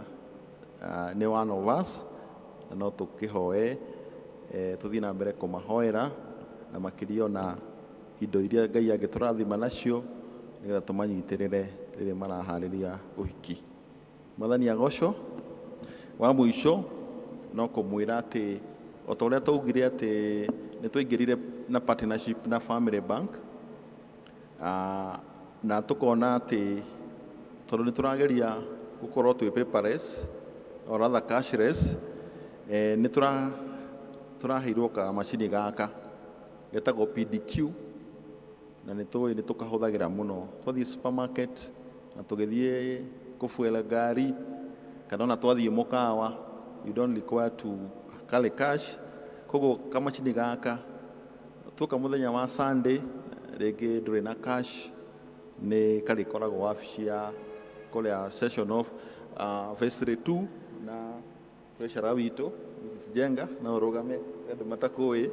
Speaker 6: nĩ one of us, na no tũkĩhoe tũthiĩ na mbere kũmahoera na makĩria na indo iria Ngai angĩtũrathima nacio nĩgetha tũmanyitĩrĩre rĩrĩa maraharĩria ũhiki. Mwathani agocwo. Wa mũico no kũmwĩra atĩ o ta ũrĩa twaugire atĩ nĩ twaingĩrire na partnership na Family Bank, na tũkona atĩ tondũ nĩ tũrageria gũkorwo twĩ paperless or rather cashless, nĩ tũraheirwo kamacini gaka getagwo PDQ, na nĩ tũkahũthagĩra mũno twathiĩ supermarket na tũgĩthiĩ kũbuela ngari kana ona twathiĩ mũkawa, you don't require to carry cash. Koguo kamacini gaka tuka mũthenya wa Sunday rĩngĩ ndũrĩ na cash, nĩ karĩkoragwo wabici ya kũrĩa session of vestry 2 na treasurer witũ Mrs. Jenga na ũrũgame andũ matakũĩ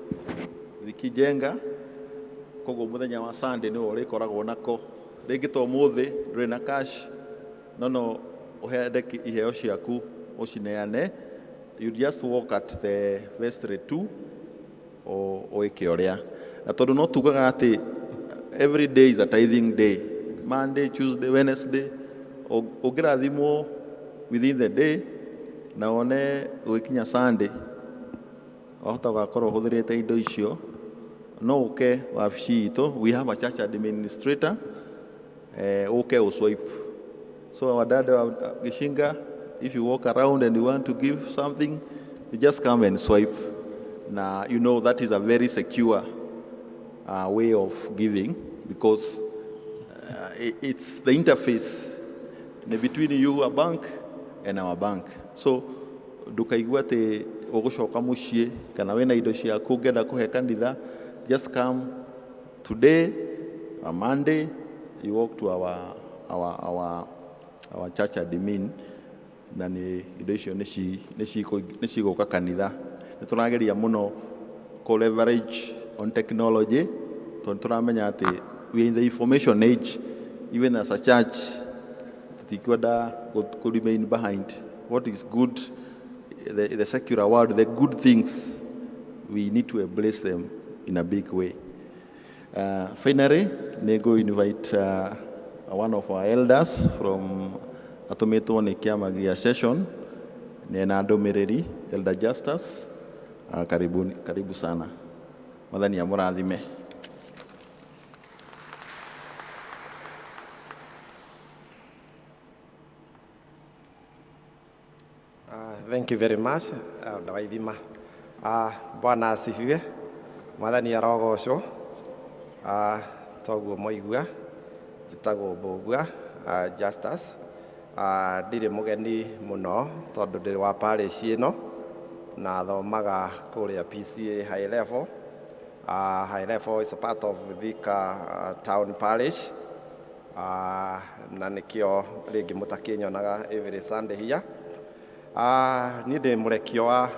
Speaker 6: Viki Jenga. Koguo mũthenya wa Sunday nĩ ũrĩkoragwo nako. Rĩngĩ to mũthĩ ndũrĩ na cash, no ũhende iheo ciaku ũcineane. You just walk at the vestry 2 ũĩke ũrĩa. Na tondũ no tugaga atĩ every day is a tithing day, Monday, Tuesday, Wednesday, ũngĩrathimwo within the day na one gũkinya Sunday wahota gũkorwo ũhũthĩrĩte indo icio, no ũke wabici itũ. We have a church administrator, ũke ũswipe. So our dad Gishinga, if you walk around and you want to give something, you just come and swipe. Now, you know that is a very secure way of giving, because it's the interface between you, a bank, and our bank. So ndukaigua ati ugucoka mucii kana wina indo ciaku ngenda kuhe kanitha, just come today, a Monday, you walk to our church admin, na ni indo icio nĩ cigũka kanitha. Nĩ tũrageria mũno ko leverage on technology, tondũ tũramenya atĩ we in the information age, even as a church, tutikwenda to remain behind. What is good, the secular world, the good things, we need to embrace them in a big way. Finally, I go invite one of our elders from Atometo Nikiamagia session, Nena Domereri, Elder Justus. Karibu sana. Madhani ya muradhime.
Speaker 7: Thank you very much. Ndawaithima. Bwana asifiwe. Mwathani arogocwo. Toguo moigua. Njĩtagwo Mbũgua Justus. Ndirĩ mũgeni mũno tondũ ndĩrĩ wa parish ĩno na thomaga kũrĩa P.C.E.A high level. High level is a part of Thika town parish. Na nĩkĩo rĩngĩ mũtakĩnyonaga every Sunday here. Niĩ ndĩ mũrekio wa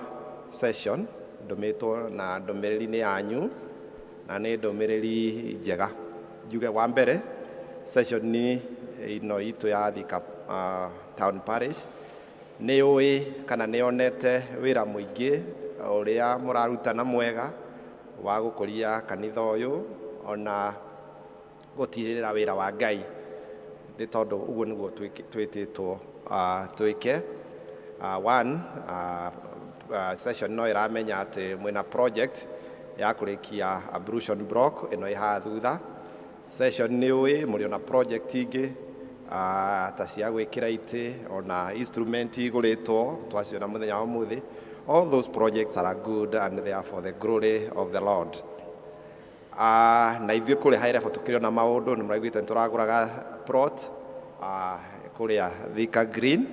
Speaker 7: session ndũmĩtwo na ndũmĩrĩri-inĩ yanyu na nĩ ndũmĩrĩri njega. Njuge wa mbere session ĩno itũ ya Thika town parish nĩ ũĩ kana nĩ onete wĩra mũingĩ ũrĩa mũrarutana mwega wa gũkũria kanitha ũyũ ona gũtirĩrĩra wĩra wa Ngai, nĩ tondũ ũguo nĩguo twĩtĩtwo twĩke. Session no iramenya atĩ mwĩna project ya kũrĩkia ablution block ĩno ĩhaha thutha. Session nĩ ũĩ mũrĩ ona project ingĩ ta cia gwĩkĩra itĩ ona instrument igũrĩtwo twaciona mũthenya wa mũthĩ. All those projects are good and they are for the glory of the Lord. Na ithuĩ kũrĩ high level tũkĩrĩ na maũndũ, nĩ mũraiguĩte nĩ tũragũraga plot kũrĩa Thika Green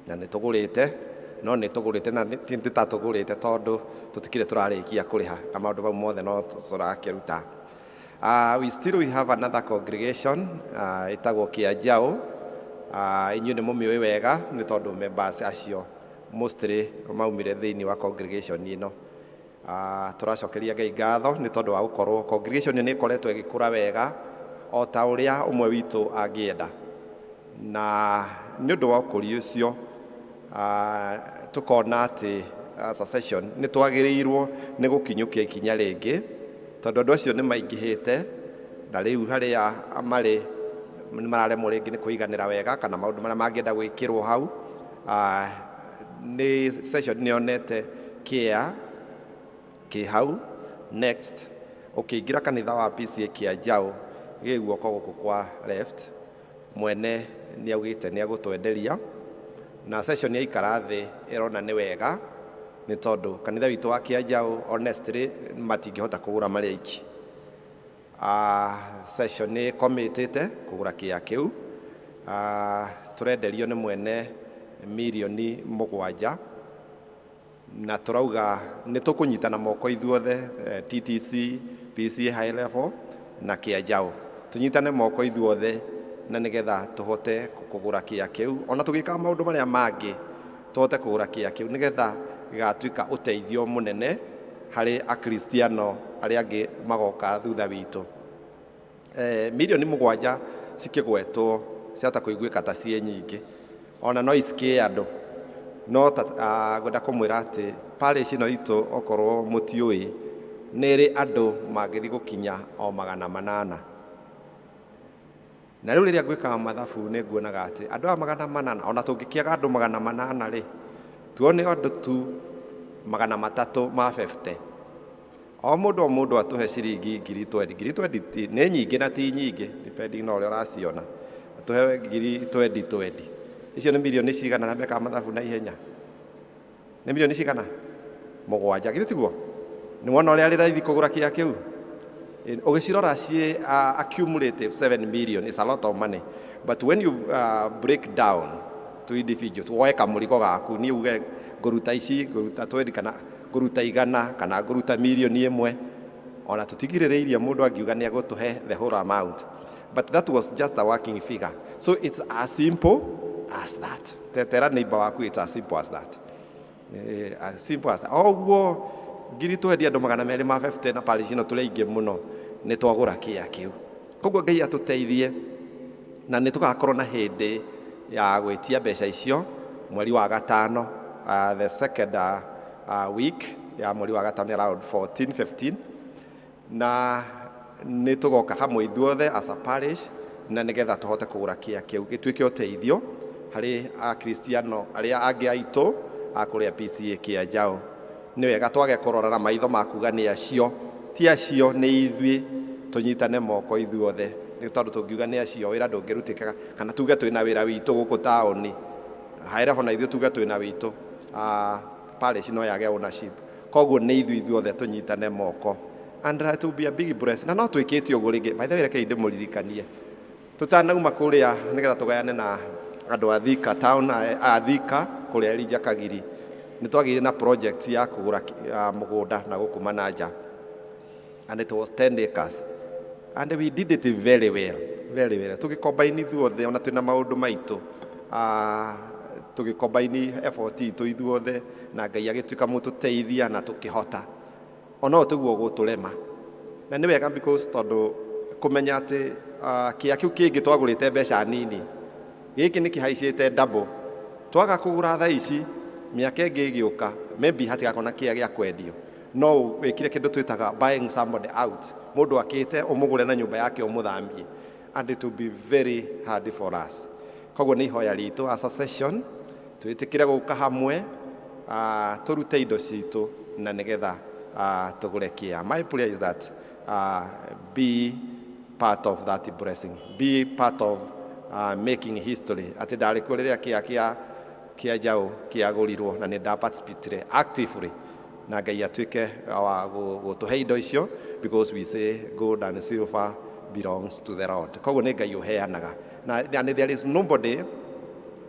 Speaker 7: na nĩ tũgũrĩte, no nĩ tũgũrĩte na tũtatũgũrĩte tondũ tũtikĩrĩ tũrarĩkia kũrĩha na maũndũ mau mothe no tũrakĩruta. We have another congregation ĩtagwo Kĩanjaũ. Inyuĩ nĩ mũmĩũĩ wega nĩ tondũ members acio mostly maumire thĩinĩ wa congregation ĩno. Tũracokeria Ngai ngatho nĩ tondũ wa gũkorwo congregation nĩ ĩkoretwo ĩgĩkũra wega o ta ũrĩa ũmwe witũ angĩenda. Na nĩ ũndũ wa ũkũria ũcio tukona atĩ as a session nĩ twagĩrĩirwo nĩ gũkinyũkia ikinya rĩngĩ tondũ andũ acio nĩ maingĩhĩte na rĩu harĩa marĩ mararemwo rĩngĩ nĩ kũiganĩra wega kana maũndũ marĩa mangĩenda gwĩkĩrwo hau. Nĩ session nĩ onete kĩa hau next ũkĩingĩra kanitha wa P.C.E.A Kĩanjaũ gĩ guoko gũkũ kwa left mwene nĩ augĩte nĩ agũtwenderia na session yaikara thĩ ĩrona nĩ wega nĩ tondũ kanitha witũ wa Kĩanjaũ honestly matingĩhota kũgũra marĩ aiki. Session nĩ committed kũgũra kĩa kĩu. Tũrenderio nĩ mwene mirioni 7 na tũrauga nĩ tũkũnyitana moko ithuothe TTC, P.C.E high level na Kĩanjaũ tũnyitane moko ithuothe na nĩgetha tũhote kũgũra kĩa kĩu ona tũgĩka maũndũ marĩa mangĩ tũhote kũgũra kĩa kĩu nĩgetha gĩgatuĩka ũteithio mũnene harĩ akristiano arĩa angĩ magoka thutha witũ. Mirioni 7 cikĩgwetwo ciata kũiguĩka ta ciĩ nyingĩ ona no isikĩe andũ no ngwenda kũmwĩra atĩ parish ĩno itũ okorwo mũtiũĩ nĩ ĩrĩ andũ mangĩthiĩ gũkinya o 800. Na rĩu rĩrĩa ngwĩkaga mathabu nĩ nguonaga atĩ andũ a 800 ona tũngĩkĩaga andũ 800 rĩ tuone andũ tu 350 o mũndũ atũhe ciringi 20,000 nĩ nyingĩ na ti nyingĩ depending na ũrĩa ũraciona atũhe 20,000 icio nĩ milioni cigana na meka mathabu na ihenya nĩ milioni cigana 7 githĩ tiguo nĩ wona ũrĩa rĩraithi kũgũra kĩa kĩu Ogicirora cie accumulative 7 million is a lot of money. But when you break down to individuals, woe kamurigo gaku ni uge nguruta ici, nguruta 20 kana nguruta 100 kana nguruta milioni 1, ona tutigirireirie mundu angiuga ni agutuhe the whole amount. But that was just a working figure. So it's as simple as that. Tetera neighbor waku, it's as simple as that. As simple as that. Oguo ngiri twendi andu 250 na parish ino tulaingi muno ni twagura kia kiu. Koguo Ngai atuteithie na ni tugakorwo na hindi ya gwitia mbeca icio mweri wa gatano, the second week ya mweri wa gatano around 14-15, na ni tugoka hamwe ithuothe as a parish na nigetha tuhote kugura kia kiu gituike uteithio hari akristiano aria angi aitu akuria P.C.E.A kia jao. Ni wega twage kurora na maitho makuga ni acio, ti acio, ni ithui tunyitane moko ithuothe, ni tondu tungiuga ni acio wira ndungirutikaga kana tuge twina wira witu guku taoni haira bona ithui tuge twina witu parish no yage ownership. Koguo ni ithuothe tunyitane moko, and it will be a big blessing. Na no twikite uguo ringi, by the way reke ndimuririkanie tutanauma kuria nigetha tugayane na andu a Thika town, a Thika kuria Elija Kagiri, ni twagire na project ya kugura mugunda na gukuma na nja, and it was 10 acres, and we did it very well. Tugikombaini ithuothe ona twina maundu maitu, tugikombaini effort itu ithuothe, na Ngai agituika mututeithia na tukihota ona tuguo gutulema. Na ni wega because tondu kumenya ati kia kiu kingi twagurite mbeca nini, giki ni kihaicite double, twaga kugura tha ici miaka ingi igiuka maybe hatigakona kia gia kwendio, no wikire kindu twitaga buying somebody out, mundu akite umugure na nyumba yake umuthambie, and it will be very hard for us. Koguo ni hoya ritu as a session twitikire guka hamwe turute indo citu na nigetha tugure kia. My prayer is that be part of that blessing, be part of making history. Ati ndari kuriria kia jao kia gurirwo na ni participate actively na Ngai atuike wa gutuhe indo icio, because we say gold and silver belongs to the Lord. Koguo ni Ngai uheanaga, and there is nobody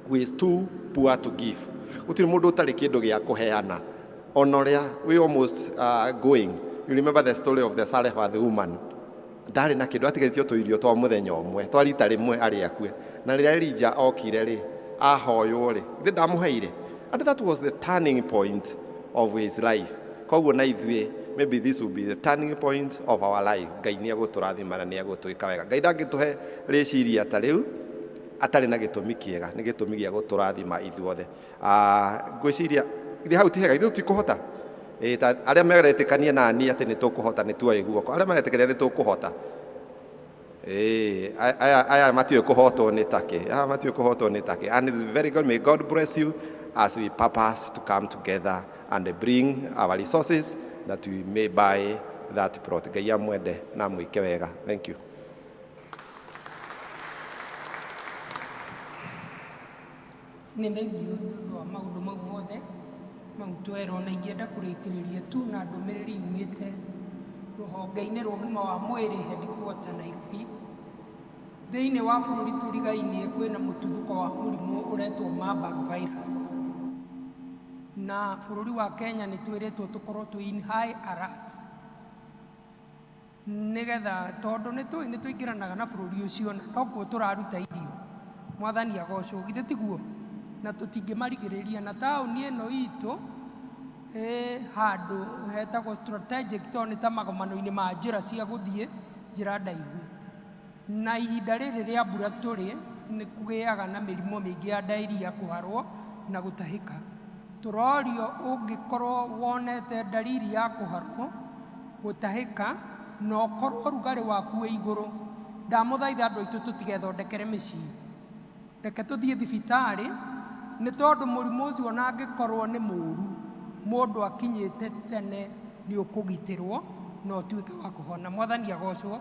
Speaker 7: who is too poor to give. Gutiri mundu utari kindu gia kuheana. Onoria, we almost going. You remember the story of the Sarepha, the woman. Ndari na kindu atigaitio tuirio twa muthenya umwe, twa rita rimwe ari akue. Na riria Elija okire ri ahoyo ri, ndi ndamuheire. And that was the turning point of his life. Koguo na ithui, maybe this will be the turning point of our life. Ngai ni aguturathima na ni agutwika wega. Ngai ndangituhe riciria ta riu atari na gitumi kiega, ni gitumi gia guturathima ithuothe. Ngwiciria ithi hau ti hega, ithu tikuhota aria meretikania nani ati ni tukuhota ni tuoe guoko, aria meretikania ni tukuhota aya matio kuhotwo ni take, and it's very good. May God bless you as we purpose to come together and bring our resources that we may buy that plot. Ngai amwende na mwike wega. Thank you.
Speaker 1: Nĩ thengiũ nĩ wa maũndũ mau mothe mau twerwo, na ingĩenda kũrĩkĩrĩria tu na ndũmĩrĩri yumĩte rũhonge-inĩ rwa ũgima wa mwĩrĩ headquarter Nairobi. Thĩinĩ wa bũrũri tũrigainie kwĩna mũtuthũko wa mũrimũ ũretwo Marburg virus, na bũrũri wa Kenya nĩ twĩrĩtwo tũkorwo twĩ in high alert nĩgetha tondũ nĩ tũingĩranaga na bũrũri ũcio na nokuo tũraruta irio. Mwathani agocwo, githĩ tiguo? Na tũtingĩmarigĩrĩria, na taũni ĩno itũ handũ hetagwo strategic, tondũ nĩ ta magomano-inĩ ma njĩra cia gũthiĩ njĩra ndaihu, na ihinda rĩrĩ rĩa mbura tũrĩ nĩ kũgĩaga na mĩrimũ mĩingĩ ya diarrhea, kũharwo na gũtahĩka. Tũrorio ũngĩkorwo wonete dalili ya kũharwo, gũtahĩka na ũkorwo ũrugarĩ waku wĩ igũrũ, ndamũthaitha andũ aitũ tũtigethondekere mĩciĩ, reke tũthiĩ thibitarĩ, nĩ tondũ mũrimũ ũcio ona angĩkorwo nĩ mũũru, mũndũ akinyĩte tene nĩ ũkũgitĩrwo na ũtuĩke wa kũhona. Mwathani agocwo.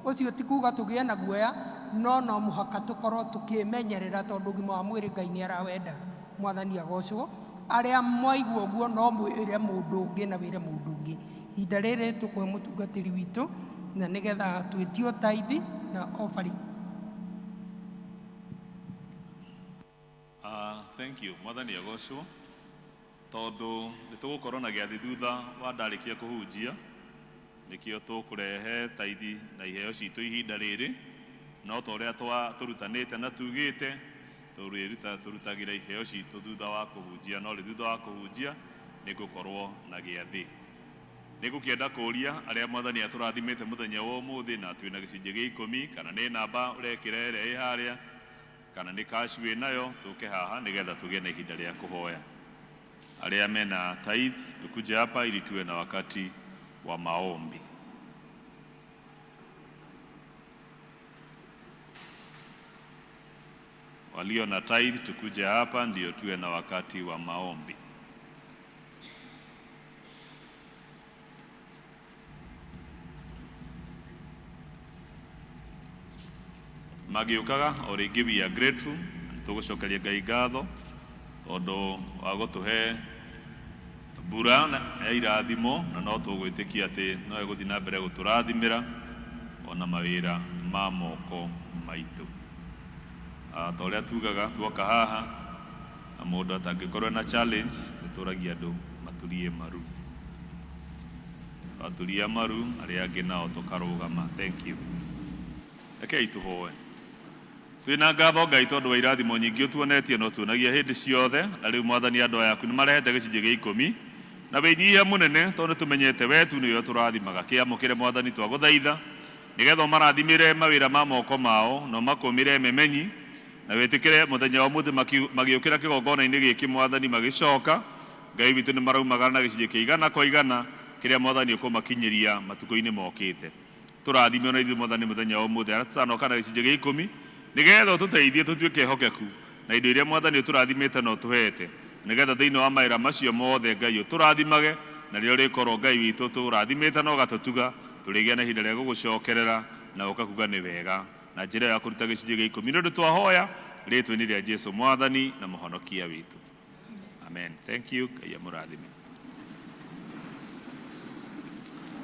Speaker 1: Ũcio ti kuuga tũgĩe na guoya, no mũhaka tũkorwo tũkĩmenyerera, tondũ ũgima wa mwĩrĩ Ngai nĩ arawenda. Mwathani agocwo. Arĩa mwaigua ũguo no mwĩre mũndũ ũngĩ na wĩre mũndũ ũngĩ. Ihinda rĩrĩ tũkũhe mũtungatĩri witũ na nigetha twitio tithe na offering.
Speaker 5: Thank you. Mwathani agocwo tondu nitugukorwo na giathi thutha wa ndarikia kuhunjia nikio tukurehe tithe na iheo citu ihinda riri no to ria turutanite na tugite turutagira iheo citu thutha wa kuhunjia no ri thutha wa kuhunjia nigukorwo na giathi. Nigukienda kuria aria Mwathani aturathimite muthenya wa umuthi na twina gicunje gia 10 kana ni namba urekira ire haria kana ni cash we nayo tuke haha nigetha tugie na ihinda ria kuhoya. Aria mena tithe tukuje hapa ili tuwe na wakati wa maombi. Walio na tithe tukuje hapa ndio tuwe na wakati wa maombi. Magiukaga o ringi we are grateful tugucokeria Ngai ngatho tondu wa gutuhe mbura ya irathimo na no tugwitikia ati no iguthi na mbere guturathimira ona mawira ma moko maitu. Ta uria tugaga tuoka haha na mundu atangikorwo na challenge nituragia andu maturie maru, aturia maru aria angi nao tukarugama. Thank you. Rekei tuhoe. Twina ngatho Ngai tondu wa irathimo nyingi utuonetie no tuonagia hindi ciothe na riu Mwathani andu ayaku ni marehete gicunje gia 10 na winyihia munene tondu tumenyete wetu niyo turathimaga kiamukire Mwathani twaguthaitha nigetha marathimire mawira ma moko mao no makumire memenyi na wetikire muthenya wa muthi magiukira kigongona-ini giki Mwathani magicoka Ngai witu ni maraumaga na gicunje kia 100 kwa 100 kiria Mwathani ukumakinyiria matuko-ini mokite. Turathime na ithu Mwathani muthenya wa muthi ara tutanoka na gicunje gia 10 nigetha tuteithie tutuike hokeku na indo iria Mwathani turathimite no tuhete nigetha thiini wa maira macio mothe Ngai turathimage na rio rikorwo Ngai witu turathimite no gatutuga turigia na ihinda ria gugucokerera na ukakuga ni wega na njira ya kuruta gicunje gia 10 ndu twahoya ritwe-ini ria Jesu Mwathani na muhonokia witu. Amen. Thank you. Ngai amurathime.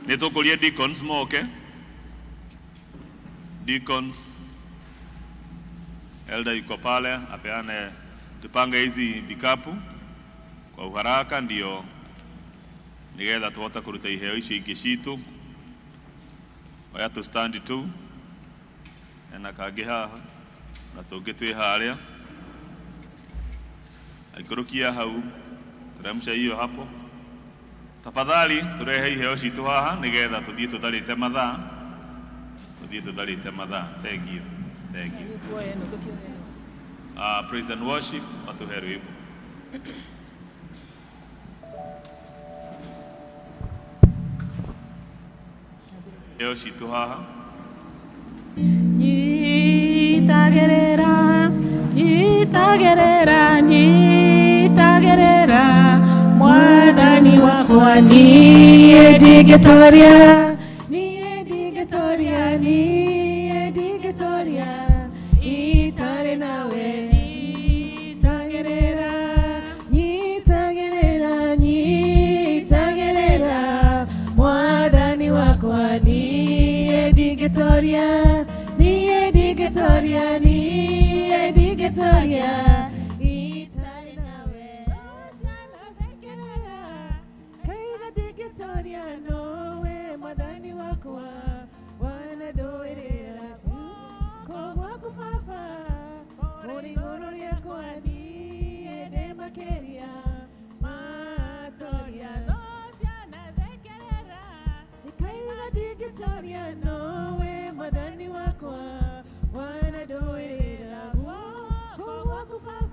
Speaker 5: Nitukuria deacons moke. Deacons Elder yuko pale apeane tupange hizi vikapu kwa uharaka ndio nigetha tuhote kuruta iheo icio ingi citu. Waya tu stand tu na kangi haha na tungi twi haria aikurukia hau turemsha hiyo hapo. Tafadhali turehe iheo citu haha nigetha tuthie tutharite mathaa Thank you. Thank you. Praise and worship matuheru ibu. Iheo citu haha
Speaker 2: Nyitagerera Mwathani wakwa niĩ ndigĩtoria itare nawe nyitagerera Mwathani wakwa niĩ ndigĩtoria itare nawe kaiga ndigĩtoria nowe Mwathani wakwa wanandũĩrĩra gwaku baba kũrĩ igũrũ rĩakwa niĩ ndĩ makĩria matoria kaiga ndigĩtoria nowe Mwathani wakwa wanandũĩrĩra gwaku baba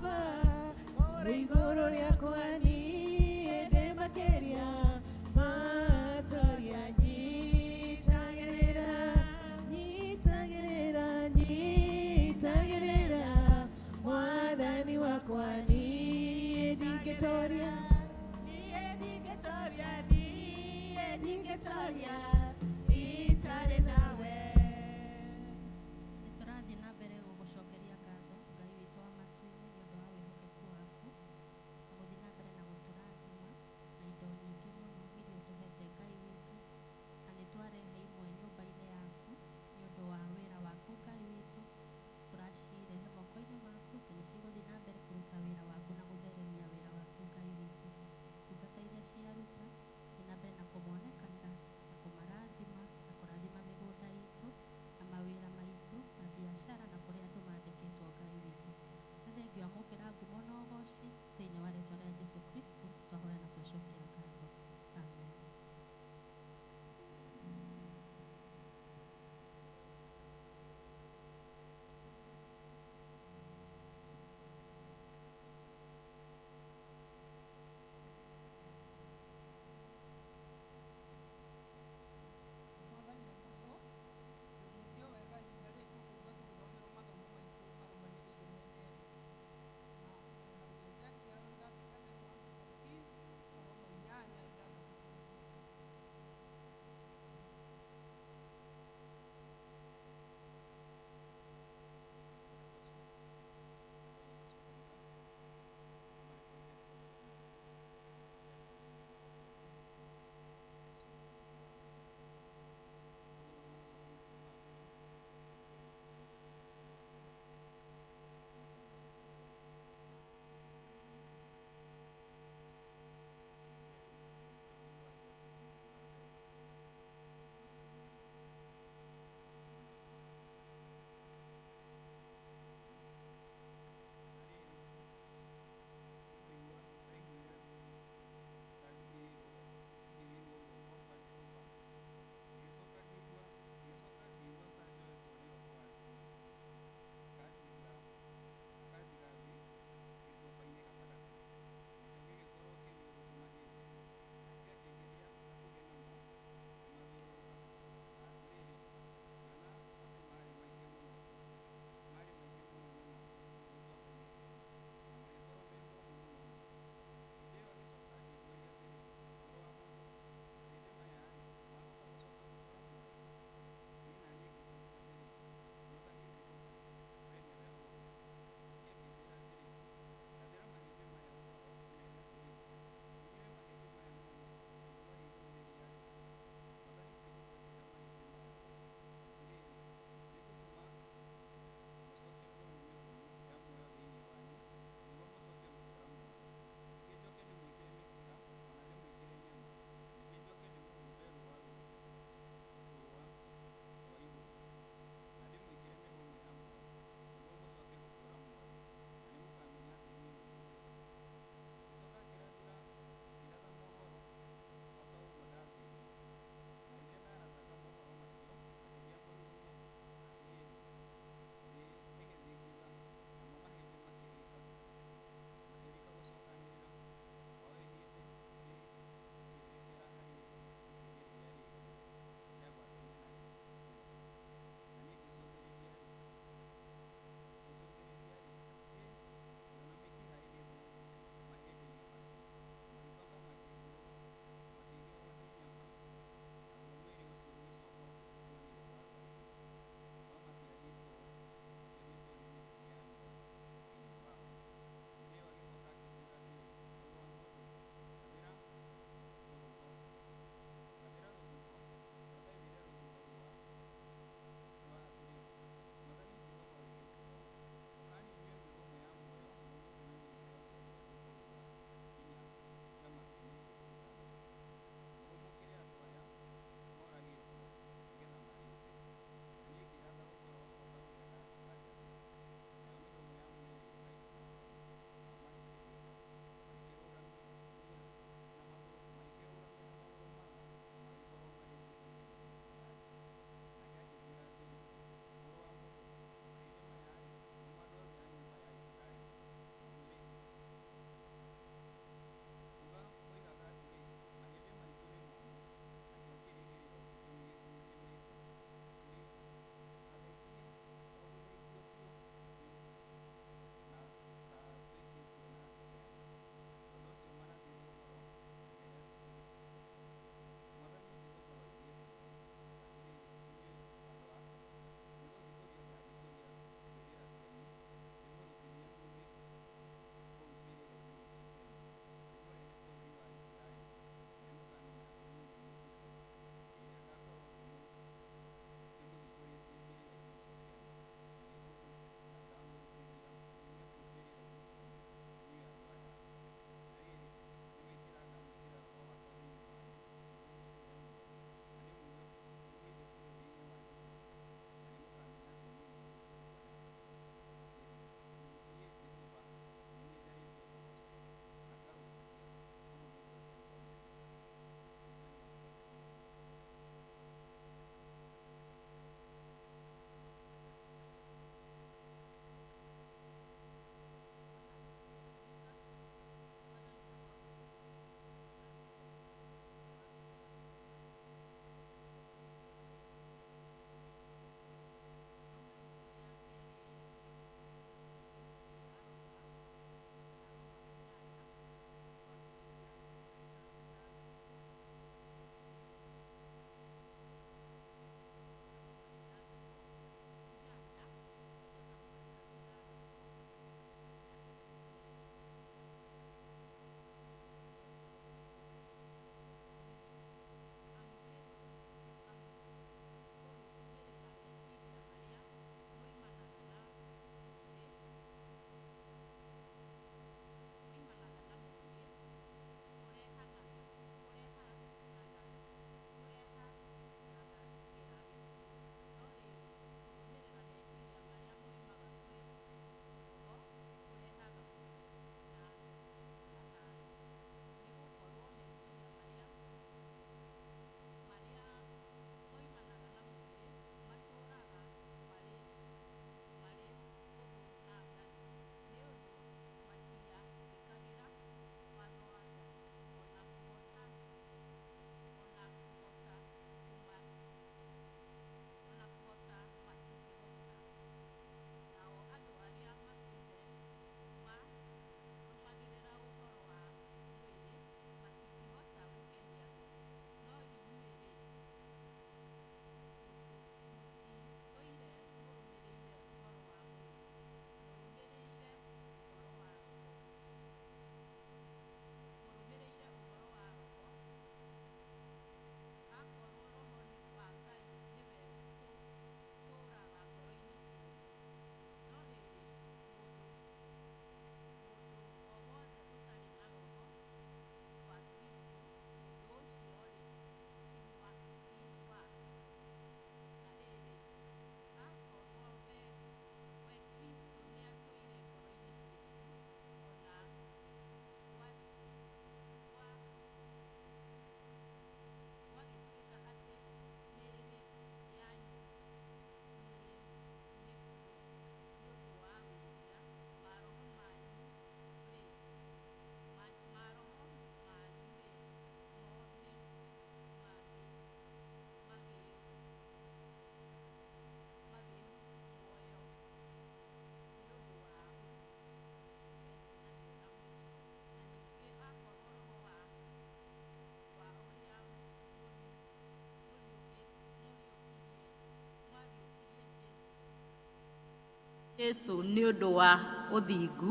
Speaker 4: Yesu nĩ ũndũ wa ũthingu.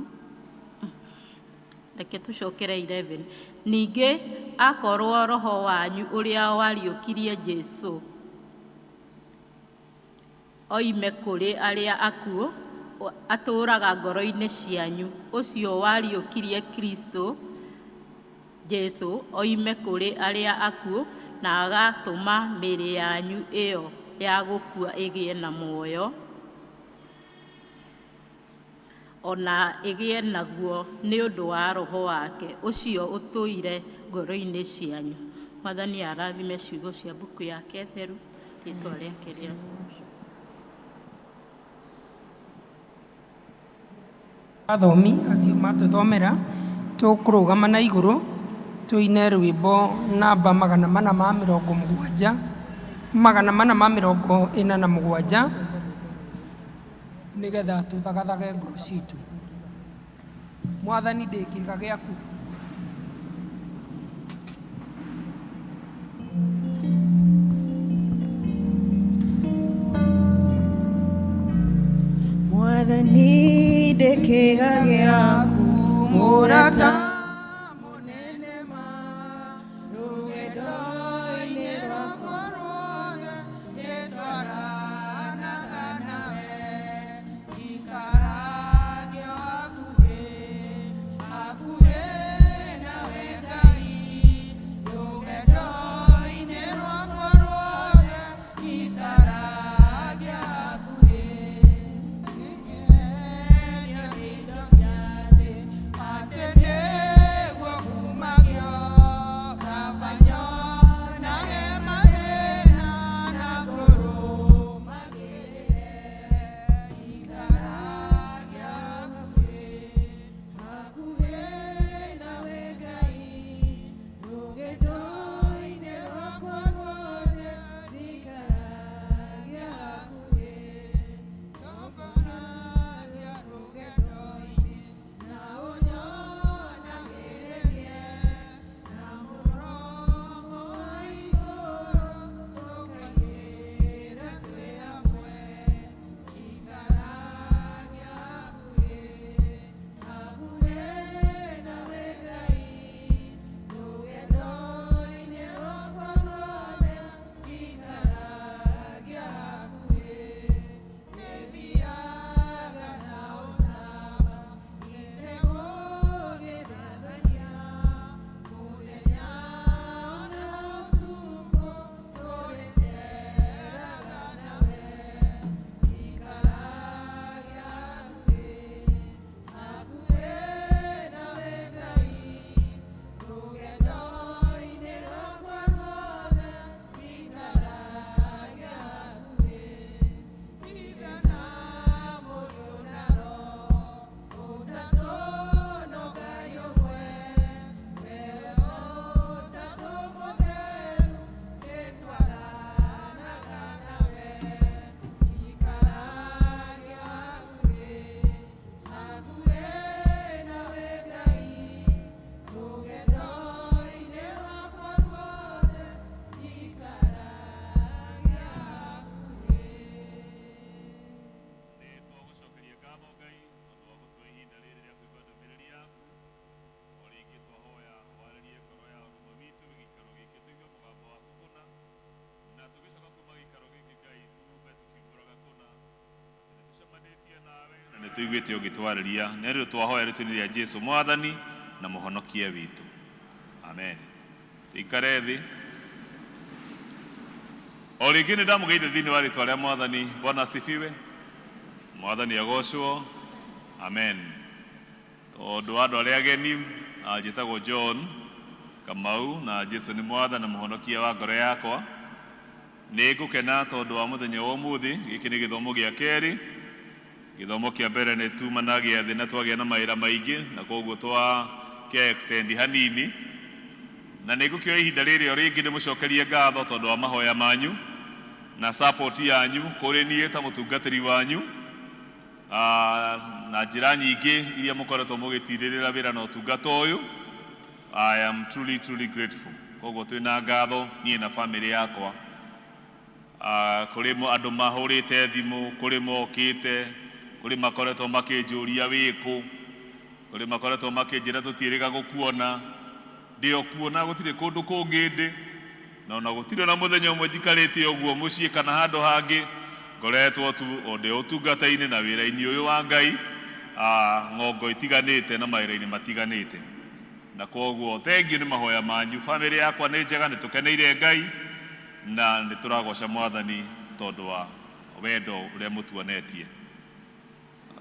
Speaker 4: Reke tũcokere 11. Ningĩ akorwo roho wanyu ũrĩa wariũkirie Jesu oime kũrĩ arĩa akuũ atũũraga ngoro-inĩ cianyu, ũcio wariũkirie Kristo Jesu oime kũrĩ arĩa akuũ na agatũma mĩĩrĩ yanyu ĩyo ya gũkua ĩgĩe na muoyo, ona ĩgĩe naguo nĩ ũndũ wa roho wake ũcio ũtũire ngoro-inĩ cianyu. Mwathani arathime ciugo cia mbuku yake theru, rĩĩtwa rĩake rĩa
Speaker 1: athomi acio matũthomera. Tũkũrũgama na igũrũ tũine rwĩmbo namba 447 447 nĩgetha tũthagathage ngoro citũ. Mwathani ndĩ kĩĩga gĩaku.
Speaker 8: Mwathani ndĩ kĩĩga gĩaku, mũrata mũnene ma rũgendo-inĩ rwakwa ruothe nĩtwaranaga nawe, ikaragia hakuhĩ nawe Ngai, rũgendo-inĩ rwakwa ruothe ikaragia hakuhĩ.
Speaker 5: Tuiguĩte ũgĩtwarĩria nĩ rĩu twahoya rĩtwa-inĩ rĩa Jesu Mwathani na mũhonokia witũ. Amen. Tuikare thĩ. O rĩngĩ nĩ ndamũgeithia thĩinĩ wa rĩtwa rĩa Mwathani. Bwana asifiwe. Mwathani agocwo. Amen. Tondũ andũ arĩa ageni, njĩtagwo John Kamau na Jesu nĩ Mwathani na mũhonokia wa ngoro yakwa. Nĩ ngũkena tondũ wa mũthenya wa ũmũthĩ. Gĩkĩ nĩ gĩthomo gĩa kerĩ. Gĩthomo kĩa mbere nĩ tumanagia thĩ na twagĩa na mawĩra maingĩ na koguo twakĩa extend hanini, na nĩ ngũkĩoya ihinda rĩrĩ o rĩngĩ ndĩmũcokerie ngatho tondũ wa mahoya manyu na support yanyu kũrĩ niĩ ta mũtungatĩri wanyu na njĩra nyingĩ iria mũkoretwo mũgĩtirĩrĩra wĩra na ũtungata ũyũ. I am truly grateful. Koguo twĩna ngatho niĩ na family yakwa. Kũrĩ andũ mahũrĩte thimũ, kũrĩ mokĩte, kuri makoretwo makinjuria wiku kuri makoretwo makinjira tutiriga gukuona ndio kuona gutire kundu kungi ndi na ona gutire na muthenya umwe njikarite uguo mucii kana handu hangi ngoretwo tu onde utungata-ini na wira-ini uyu wa Ngai ngongo itiganite na mawira-ini matiganite na koguo thengiu ni mahoya manyu family yakwa ni njega ni tukeneire Ngai na ni turagoca Mwathani tondu wa wendo uria mutuonetie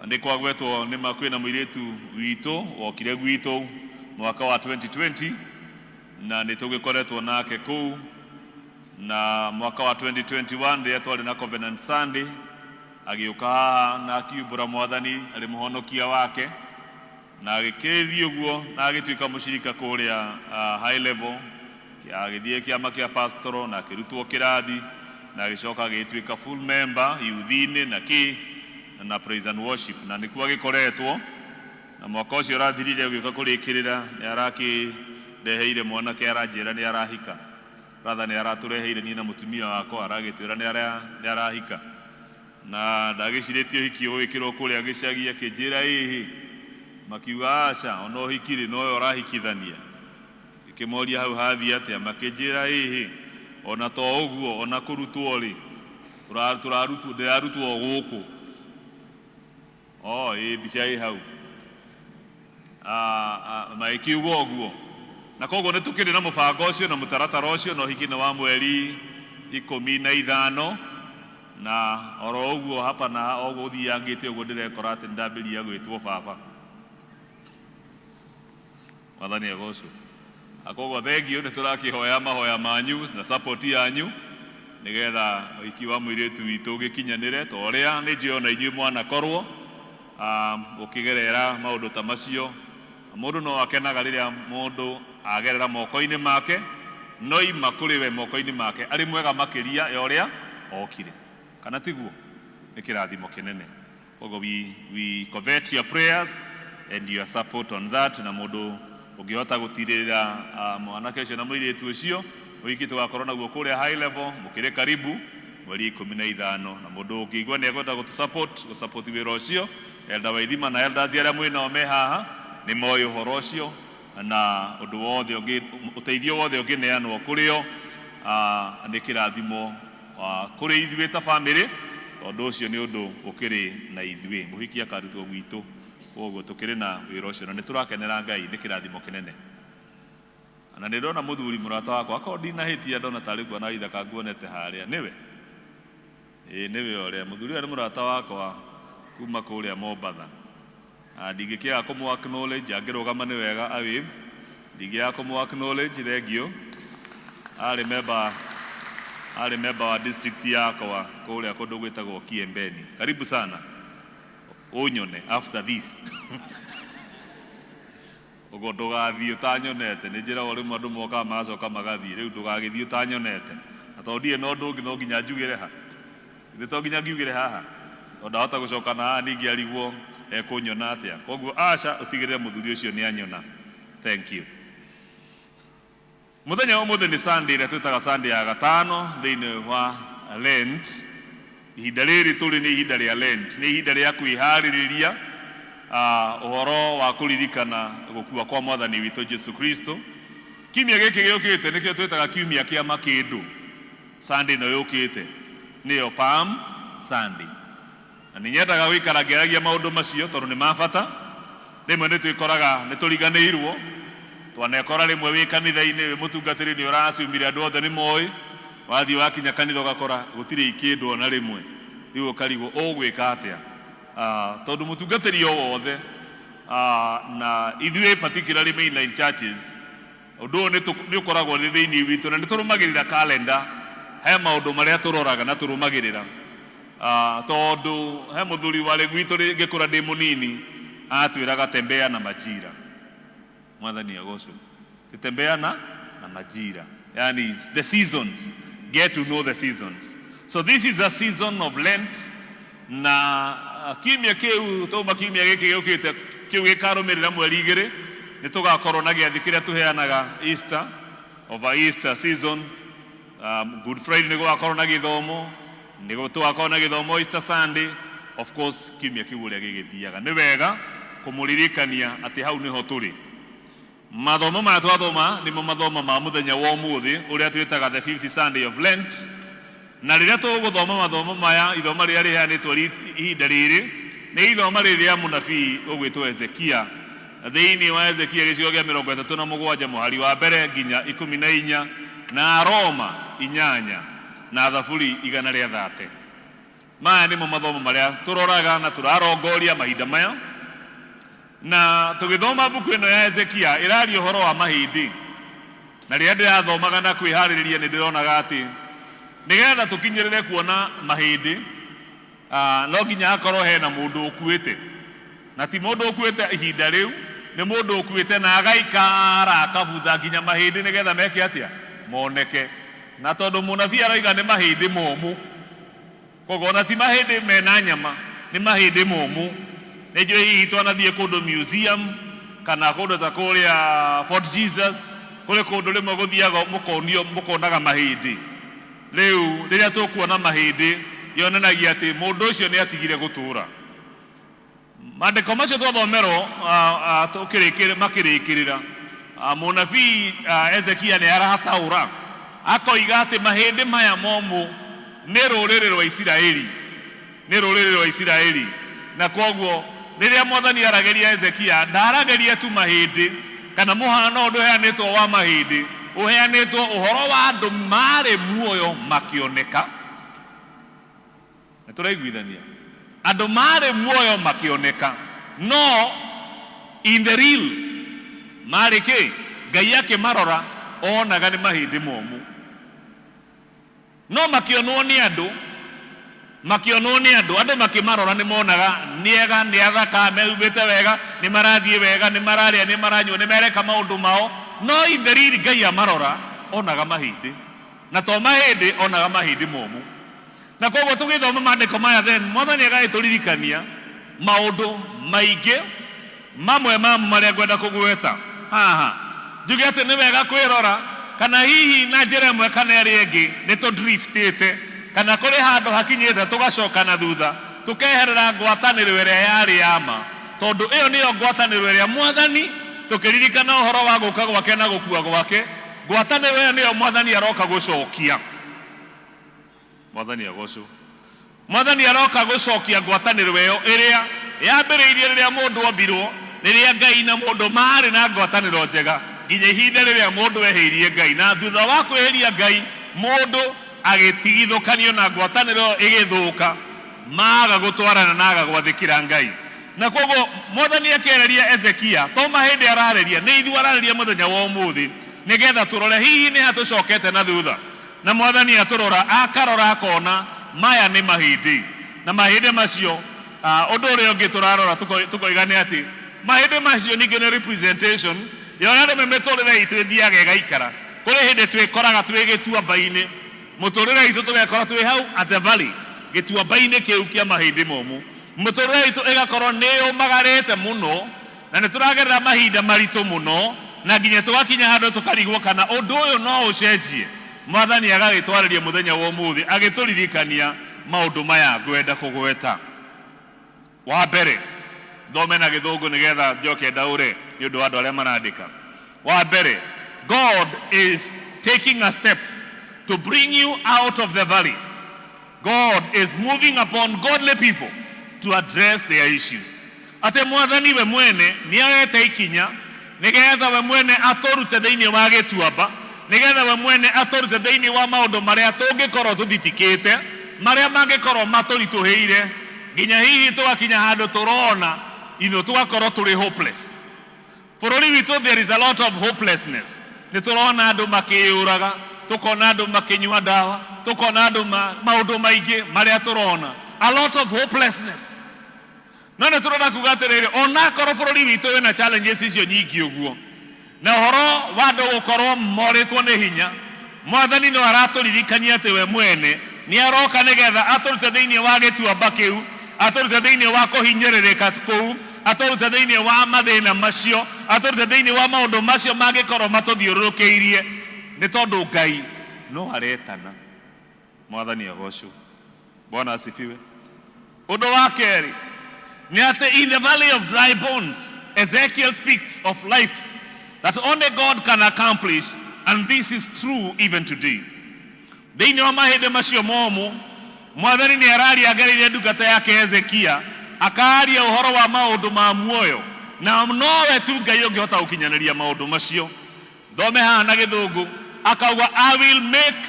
Speaker 5: ni kwagwetwo ni makwina muiritu witu wokire gwitu mwaka wa 2020 na ni tugikoretwo nake kuu na mwaka wa 2021 ria twari na Covenant Sunday agiuka na akiumbura Mwathani ari muhonokia wake na agikethio guo na agituika mushirika kuria high level agithie kiama kia pastoral na akirutwo kirathi na agicoka agituika full member youth-ini na praise and worship na nikuwa gikoretwo na mwaka ucio rathirire agioka kurikirira ni arakireheire mwanake aranjira ni arahika rather ni aratureheire ni na mutumia wako aragitwira ni arahika na ndagiciritio hiki wikirwo kuria agicagi akinjira ihi makiuga aca ono hikiri no urahikithania ikimoria hau hathi atia makinjira ihi ona to uguo ona kurutwo ri turarutwo guku bichai hau maikiugo uguo na koguo nitukiri na mubango ucio na mutaratara ucio no hiki na wa mweri 15 na oro uguo hapa na oguo thiangite uguo ndirekora ati ndambiria gwitwo baba Mwathani agocwo akoguo thengio ni turakihoya mahoya manyu na support yanyu nigetha wiki wa mwiritu witu gikinyanire to ria ni njiona inyui mwana korwo ukigerera maundu ta macio mundu no akenaga riria mundu agerera moko-ini make no imakuriwe moko-ini make ari mwega makiria ya uria okire kana tiguo ni kirathimo kinene koguo we covet your prayers and your support on that na mundu ungihota gutirira mwanake ucio na muiritu ucio wiki tugakorwo naguo kuria high level mukire karibu mweri 15 na mundu ukigwa ni agwenda gusupport wira ucio elda waithima na elders aria mwina me haha ni moyo horo ucio na undu wothe ungi uteithio wothe ungineanwo kurio ni kirathimo kuri ithuĩ ta family tondu ucio ni undu ukiri na ithuĩ muhiki akarutwo gwitu koguo tukiri na wira ucio na niturakenera Ngai ni kirathimo kinene na ndirona muthuri murata wakwa akorwo ndinahitia ndona tari kuona ithaka nguonete haria niwe niwe uria muthuri ari murata wakwa kuma kuria Mombatha ndingikiaga kumu acknowledge angirugama ni wega awave ndingiaga kumu acknowledge thengio ari member wa district yakwa kuria kundu gwitagwo Kiembeni karibu sana unyone after this ugo ndugathii utanyonete ni njira uri mwandu moka macoka magathii riu ndugagithii utanyonete na tondie no ndungi no nginya njugire ha ni to nginya ngiugire haha ndahota gucoka na ningi arigwo ekunyona atia koguo aca utigirire muthuri ucio ni anyona thank you muthenya wa muthe ni Sunday ria twitaga Sunday ya gatano thiini wa Lent ihinda riri turi ni ihinda ria Lent ni ihinda ria kwihaririria uhoro wa kuririkana gukua kwa Mwathani witu Jesu Kristo kiumia giki giukite nikio twitaga kiumia kia makindu Sunday no yukite niyo Palm Sunday na ninyendaga gwikara ngeragia maundu macio tondu ni mabata rimwe ni twikoraga ni turiganirwo twanekora rimwe wi kanitha-ini wi mutungatiri ni uraciumire andu othe ni moi wathi wakinya kanitha ugakora gutire ikindu ona rimwe riu ukarigo ugwika atia tondu mutungatiri o wothe na ithuĩ particularly mainline churches undu ni ukoragwo ri thiini witu na ni turumagirira calendar he maundu maria turoraga na turumagirira tondu he muthuri wari gwitu ngikura ndi munini atwiraga tembea na majira Mwathani agocwo tembea na majira yani the seasons get to know the seasons so this is a season of Lent na kiumia kiu tuma kiumia giki giukite kiu gikarumirira mweri 2 ni tugakorwo na giathi kiria tuheanaga Easter over Easter season Good Friday ni gugakorwo na githomo ni tugakorwo na githomo Easter Sunday of course kiumia kiu uria gigithiaga ni wega kumuririkania ati hau niho turi. Mathomo maya twathoma nimo mathomo ma muthenya wa umuthi uria twitaga the 50th Sunday of Lent. Na riria tuguthoma mathomo maya ithoma riria riheanitwo ihinda riri ni ithoma riria munabii ugwitwo Hezekia thiini wa Hezekia gicigo gia 37 muhari wa mbere nginya 14 na Roma 8 na Thaburi 130. Maya nimo mathomo maria turoraga na turarongoria mahinda maya. Na tugithoma buku ino ya Hezekia iraria uhoro wa mahindi. Na riria ndirathomaga na kwihariria ni ndironaga ati nigetha tukinyirire kuona mahindi no nginya akorwo hena mundu ukuite. Na ti mundu ukuite ihinda riu, ni mundu ukuite na agaikara akabutha nginya mahindi nigetha meke atia moneke. Na tondu munabii aroiga ni mahindi momu, koguo na ti mahindi mena nyama, ni mahindi momu. Nejo hihi twanathie kundu museum kana kundu ta kuria Fort Jesus kuri kundu rimwe guthiaga mukonaga mahindi. Riu riria tukuona mahindi yonanagia ati mundu ucio ni atigire gutura. Maandiko macio twathomerwo makirikirira munabii Hezekia ni arahataura akoiga ati mahindi maya momu ni ruriri rwa Isiraeli, ni ruriri rwa Isiraeli. Na koguo riria Mwathani arageria Hezekia ndarageria tu mahindi kana muhano undu heanitwo wa mahindi, uheanitwo uhoro wa andu mari muoyo makioneka. Naturaiguithania andu mari muoyo makioneka, no in the real mari ki Ngai yake marora onaga ni mahindi momu. No makionwo ni andu andu makimarora ni monaga niega ni athaka meubite wega ni marathie wega ni mararia ni maranywa ni mereka maundu mao. No in the real Ngai amarora onaga mahindi, na to mahindi onaga mahindi momu. Na koguo tugithoma maandiko maya then Mwathani agagituririkania maundu maingi mamwe mamu maria ngwenda kugweta haha. Njuge ati ni wega kwirora kana hihi na njira imwe kana iri ingi ni to driftite kana kuri handu hakinyite tugacoka na thutha tukeherera ngwataniro iria yari yama, tondu iyo niyo ngwataniro iria Mwathani tukiririkana uhoro wa guka gwake na gukua gwake. Ngwataniro iyo niyo Mwathani aroka gucokia. Mwathani agocwo, Mwathani aroka gucokia ngwataniro iyo iria yambiriirie riria mundu ombirwo, riria Ngai na mundu mari na ngwataniro njega nginya ihinda riria mundu eheirie Ngai, na thutha wa kweheria Ngai mundu agitigithukanio na ngwataniro igithuka maga gutwarana na agagwathikira Ngai. Na koguo Mwathani akereria Hezekia to mahindi arareria ni ithu arareria muthenya wa umuthi nigetha turore hihi ni hatucokete na thutha. Na Mwathani aturora akarora akona maya ni mahindi, na mahindi macio undu uria ungi turarora tukoigane ati mahindi macio ningi ni representation ya uria miturire itu ithiaga igaikara. Kuri hindi twikoraga twi gituamba-ini, muturire itu tugekora twi hau at the valley gituamba-ini kiu kia mahindi momu. Muturire itu igakorwo ni umagarite muno na ni turagerera mahinda maritu muno, na nginya tugakinya handu tukarigwo kana undu uyu no ucenjie. Mwathani agagitwariria muthenya wa umuthi agituririkania maundu maya ngwenda kugweta. Wa mbere thome na githungu nigetha njoke ndaure ni undu wa andu aria marandika. Wa mbere, God is taking a step to bring you out of the valley. God is moving upon godly people to address their issues. Ate Mwathani we mwene ni arete ikinya nigetha we mwene atorute thiini wa gituamba, nigetha we mwene atorute thiini wa maundu maria tungikorwo tuthitikite, maria mangikorwo maturituhiire nginya hihi tugakinya handu turona tugakorwo turi hopeless. Bururi witu there is a lot of hopelessness. Ni turona andu makiuraga, tukona andu makinyua dawa, tukona andu maundu maingi maria turona, a lot of hopelessness. No ni turona kuga atiriri ona korwo bururi witu wina challenges icio nyingi uguo, na uhoro wa andu gukorwo moritwo ni hinya, Mwathani no araturirikania ati we mwene ni aroka nigetha aturute thiini wa gituamba kiu, aturute thiini wa kuhinyiririka kuu, aturute thiini wa mathina macio, aturute thiini wa maundu macio mangikorwo matuthiururukiirie, ni tondu Ngai no aretana. Mwathani agocwo. Bwana asifiwe.
Speaker 9: Ũndũ wa kerĩ nĩ atĩ in the valley of dry bones, Ezekiel speaks of life that only God can accomplish, and this is true even today. Thĩinĩ wa mahĩndĩ macio momũ, Mwathani nĩ araria agereire ndungata yake Hezekia, akaaria ũhoro wa maũndũ ma muoyo, na nowe tu Ngai ũngĩhota gũkinyanĩria maũndũ macio. Thome haha na Gĩthũngũ, akauga, I will make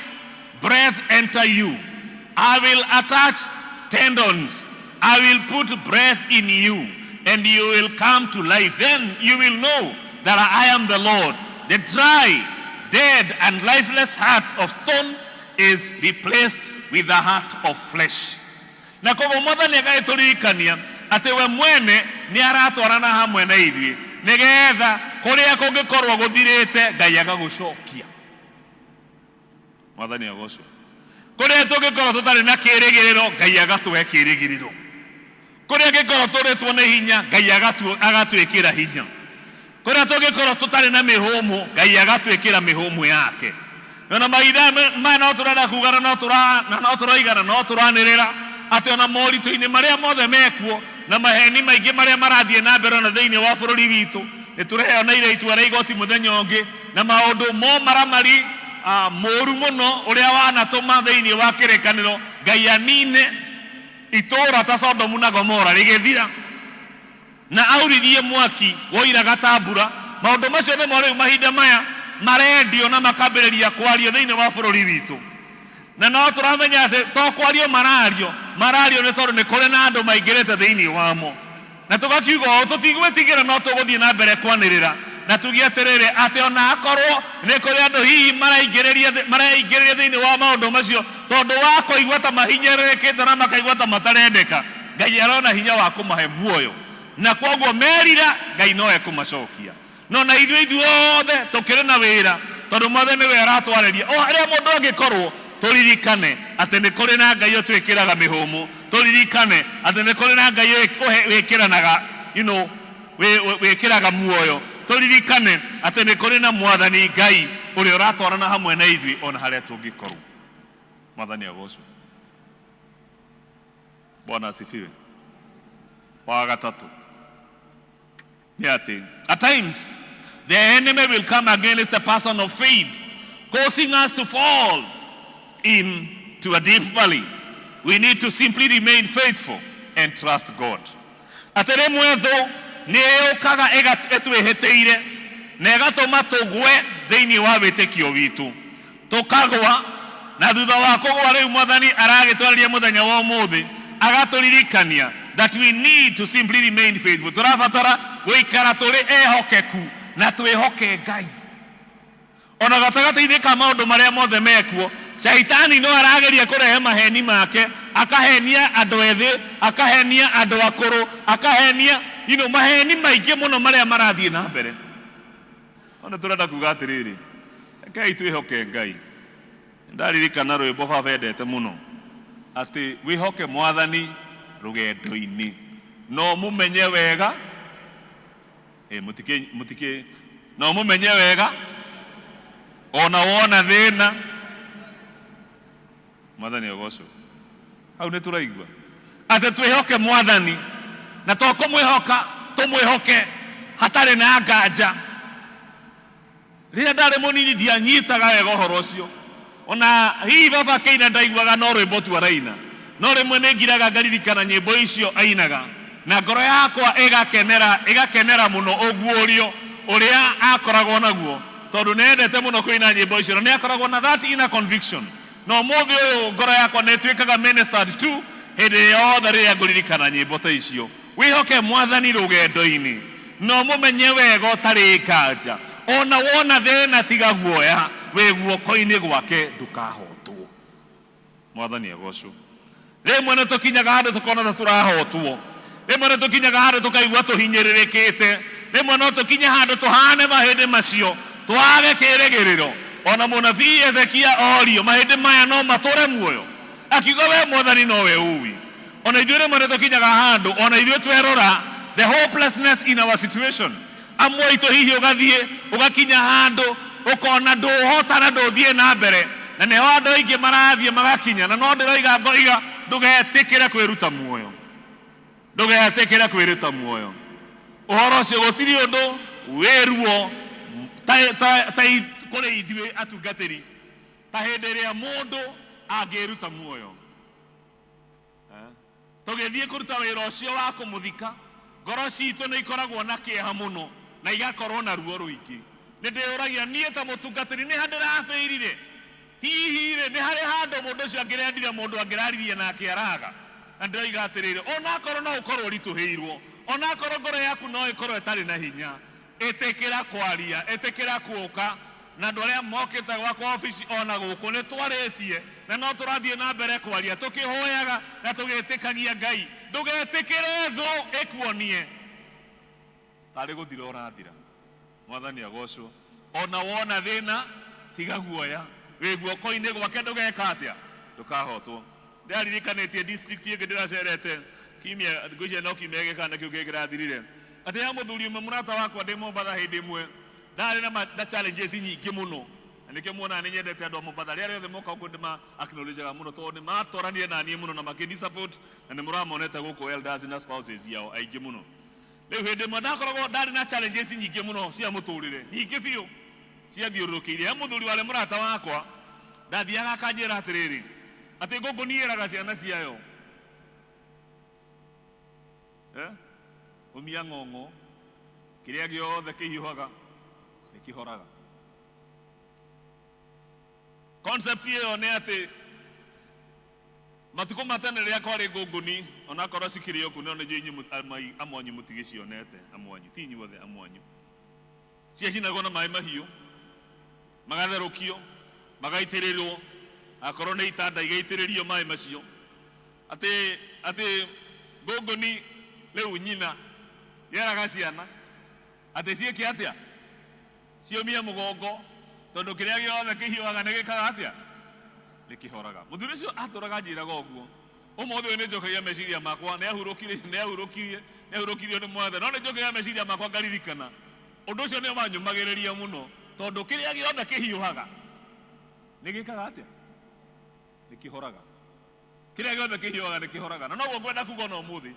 Speaker 9: breath enter you, I will attach tendons, I will put breath in you, and you will come to life. Then you will know that I am the Lord. The dry, dead, and lifeless hearts of stone is replaced with the heart of flesh. Na koguo Mwathani agagĩtũririkania atĩ we mwene nĩ aratwarana hamwe na ithuĩ nĩgetha kũrĩa kũngĩkorwo gũthirĩte Ngai agagũcokia. Mwathani agocwo. Kũrĩa tũngĩkorwo tũtarĩ na kĩĩrĩgĩrĩro Ngai agatũhe kĩĩrĩgĩrĩro. Kũrĩa ngĩkorwo tũrĩtwo nĩ hinya Ngai agatwĩkĩra hinya. Kũrĩa tũngĩkorwo tũtarĩ na mĩhũmũ Ngai agatwĩkĩra mĩhũmũ yake. Na maitha maya no tũrenda kuga na no tũroigana no tũranĩrĩra atĩ ona moritũ-inĩ marĩa mothe mekuo na maheni maingĩ marĩa marathiĩ na mbere na thĩinĩ wa bũrũri witũ, nĩ tũreheoneire itua rĩa igoti mũthenya ũngĩ na maũndũ maramari mũru mũno ũrĩa wanatũma thĩinĩ wa kĩrĩkanĩro Ngai anine itũũra ta Sodomu na Gomora rĩgĩthira na auririe mwaki woira gatambura. Maũndũ macio nĩmo rĩu mahinda maya marendio na makambĩrĩria kwario thĩinĩ wa bũrũri witũ, na no tũramenya atĩ to kwario marario nĩ tondũ nĩ kũrĩ na andũ maingĩrĩte thĩinĩ wamo, na tũgakiuga ũũ tũtigwĩtigĩra no tũgũthiĩ na mbere kwanĩrĩra na tuge atĩrĩrĩ atĩ ona akorwo nĩ kũrĩ andũ hihi maraingĩrĩria thĩinĩ wa maũndũ macio tondũ wa kũigua ta mahinyĩrĩrĩkĩte na makaigua ta matarendeka, Ngai arona hinya wa kũmahe muoyo, na kwoguo merira Ngai no ekũmacokia. No na ithuĩ othe tũkĩrĩ na wĩra tondũ Mwathani nĩwe aratwarĩria o harĩa mũndũ angĩkorwo. Tũririkane atĩ nĩ kũrĩ na Ngai ũtwĩkĩraga mĩhũmũ, tũririkane atĩ nĩ kũrĩ na Ngai wĩkĩranaga wĩkĩraga muoyo, tũririkane atĩ nĩ kũrĩ na Mwathani Ngai ũrĩa ũratwarana hamwe na ithuĩ ona harĩa tũngĩkorwo. Mwathani agocwo. Bwana asifiwe. Wa gatatũ nĩ atĩ at times the enemy will come against the person of faith, causing us to fall into a deep valley. We need to simply remain faithful and trust God. Atĩ rĩmwe thũ nĩ yũkaga ĩtwĩhĩtĩire na ĩgatũma tũgwe thĩinĩ wa wĩtĩkio witũ, tũkagwa, na thutha wa kũgwa rĩu Mwathani aragĩtwarĩria mũthenya wa ũmũthĩ agatũririkania that we need to simply remain faithful. Tũrabatara gũikara tũrĩ ehokeku na twĩhoke Ngai. Ona gatagatĩ-inĩ ka maũndũ marĩa mothe mekuo, Shaitani no arageria kũrehe maheni make, akahenia andũ ethĩ, akahenia andũ akũrũ, akahenia maheni maingĩ mũno marĩa marathiĩ na mbere. Ona tũrenda kuga atĩrĩrĩ, rekei twĩhoke Ngai. Ndaririkana rwĩmbo baba endete mũno atĩ wĩhoke Mwathani rũgendo-inĩ no mũmenye wega no mũmenye wega ona wona thĩna. Mwathani agocwo. Hau nĩ tũraigua atĩ twĩhoke Mwathani na to kũmwĩhoka tũmwĩhoke hatarĩ na nganja. Rĩrĩa ndarĩ mũnini ndianyitaga wega ũhoro ũcio, ona hihi baba kĩina ndaiguaga no rwĩmbo tu araina, no rĩmwe nĩ ngiraga ngaririkana nyĩmbo icio ainaga na ngoro yakwa ĩgakenera mũno ũguũrio ũrĩa akoragwo naguo, tondũ nĩendete mũno kũina nyĩmbo icio na nĩ akoragwo na that inner conviction. No mũthĩ ũyũ ngoro yakwa nĩ ĩtuĩkaga ministered tu hĩndĩ yothe rĩrĩa ngũririkana nyĩmbo ta icio. Wĩhoke Mwathani rũgendo-inĩ no mũmenye wega ũtarĩ nganja, ona wona thĩna tiga guoya, wĩ guoko-inĩ gwake ndũkahotwo. Mwathani agocwo. Rĩmwe nĩ tũkinyaga handũ tũkona ta tũrahotwo, rĩmwe nĩ tũkinyaga handũ tũkaigua tũhinyĩrĩrĩkĩte, rĩmwe no tũkinye handũ tũhane mahĩndĩ macio twage kĩĩrĩgĩrĩro. Ona mũnabii Hezekia orio mahĩndĩ maya no matũre muoyo, akiuga we Mwathani nowe ũĩ. Ona ithuĩ rĩmwe nĩ tũkinyaga handũ ona ithuĩ twerora the hopelessness in our situation. Amwe itũ hihi ũgathiĩ ũgakinya handũ ũkona ndũhota na ndũthiĩ na mbere, na nĩho andũ aingĩ marathiĩ magakinya, na no ndĩroiga ngoiga ndũgetĩkĩre kwĩruta muoyo. ndugetekera kwirita muoyo uhoro ucio gutiri undu wiruo ta kuri ithue atungatiri ta hindi iria mundu angiruta muoyo tugithie kuruta wira ucio wa kumuthika ngoro citu ni ikoragwo na kieha muno na igakorwo na ruo ruingi ni ndiuragia nie ta mutungatiri ni handirabeirire hihi ni hari handu mundu ucio angirendire mundu angiraririe na akiaraga na ndiraiga atirire ona korwo no ukorwo rituhirwo ona korwo ngoro yaku no ikorwo itari na hinya etekera kwaria etekera kuoka na andu aria mokite gwakwa office ona guku ni twaritie na no turathie na mbere kwaria tukihoyaga na tugitikagia Ngai ndugetikire thu ikuonie tari guthira urathira mwathani agocwo ona wona thina tiga guoya wi guoko-ini gwake ndugeka atia ndukahotwo ndiraririkanĩtie district ĩngĩ ndĩracerete kimia ngũicia no kimia gĩkana kĩu kĩngĩrathirire atĩ ya mũthuri ũmwe mũrata wakwa ndĩ Mombatha hĩndĩ ĩmwe ndarĩ na challenges nyingĩ mũno na nĩkĩo muona nĩ nyendete andũ a Mombatha rĩrĩa rĩothe moka gũkũ ndĩma acknowledge mũno tondũ nĩ matwaranire na niĩ mũno na makĩndi support na nĩ mũramonete gũkũ elders na spouses yao aingĩ mũno rĩu hĩndĩ ĩmwe ndakoragwo ndarĩ na challenges nyingĩ mũno cia mũtũrĩre nyingĩ biũ ciathiũrũrũkĩire ya mũthuri warĩ mũrata wakwa ndathiaga akanjĩra atĩrĩrĩ atĩ gũkũ niĩraga ciana ciayo umia ng'ong'o kĩrĩa gĩothe kĩhiũhaga nĩkĩhoraga concept ĩyo nĩ atĩ matukũ matene rĩrĩa kwarĩ ngũngũni ona korwo cikĩrĩ oku no nĩ inyuĩ amwanyu mũtigĩcionete amwanyu ti inyuothe amwanyu ciacinagwo na maĩ mahiũ magatherũkio magaitĩrĩrwo akorwo nĩ itanda igaitĩrĩrio maĩ macio atĩ ngũngũni rĩu nyina yeraga ciana atĩ ciĩke atĩa ciumie mũgongo tondũ kĩrĩa gĩothe kĩhiũhaga nĩ gĩkaga atĩa nĩkĩhoraga mũthuri ũcio atũraga njĩraga ũguo ũmũthĩ ũyũ nĩ njokagia meciria makwa nĩahurũkirio nĩ mwathe no nĩ njokagia meciria makwa ngaririkana ũndũ ũcio nĩ wanyũmagĩrĩria mũno tondũ kĩrĩa gĩothe kĩhiũhaga nĩ gĩkaga atĩa nĩkĩhoraga kĩrĩa gĩothe kĩhiũhaga nĩkĩhoraga na noguo ngwenda kuga na ũmũthĩ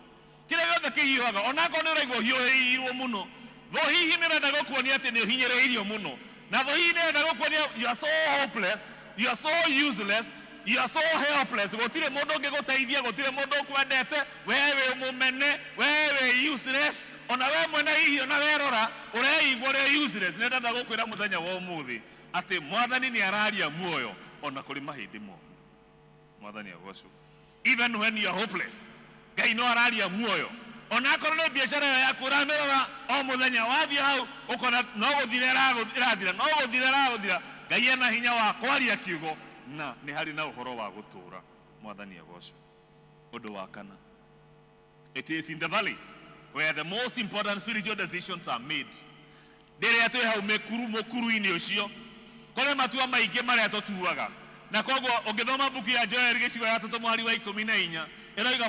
Speaker 9: kĩrĩa gĩothe kĩhiũhaga onakorwo nĩ ũraigua hiũhĩirwo mũno thũ hihi nĩrenda gũkuonia atĩ nĩ ũhinyĩrĩirio mũno na thũ hihi nĩrenda gũkuonia you are so hopeless you are so useless you are so helpless gũtirĩ mũndũ ũngĩgũteithia gũtirĩ mũndũ ũkwendete wee wĩ mũmene wee wĩ useless ona wee mwene hihi ona werora ũreigua ũrĩ useless nĩrenda gũkwĩra mũthenya wa ũmũthĩ atĩ mwathani nĩ araria muoyo ona kũrĩ mahĩndĩ mo mwathani agocwo even when you are hopeless Ngai no araria muoyo onakorwo nĩ biacara ĩyo yaku ũramĩrora o mũthenya wathiĩ hau ũkona no gũthira ĩrathira Ngai ena hinya wa kwaria kiugo na nĩ harĩ na ũhoro wa gũtũũra mwathani agocwo ũndũ wa kana it is in the valley where the most important spiritual decisions are made rĩrĩa twĩ hau mũkuru-inĩ ũcio kũrĩ matua maingĩ marĩa tũtuaga na koguo ũngĩthoma mbuku ya Joel gĩcigo ya 3 mweri wa 14 ĩroiga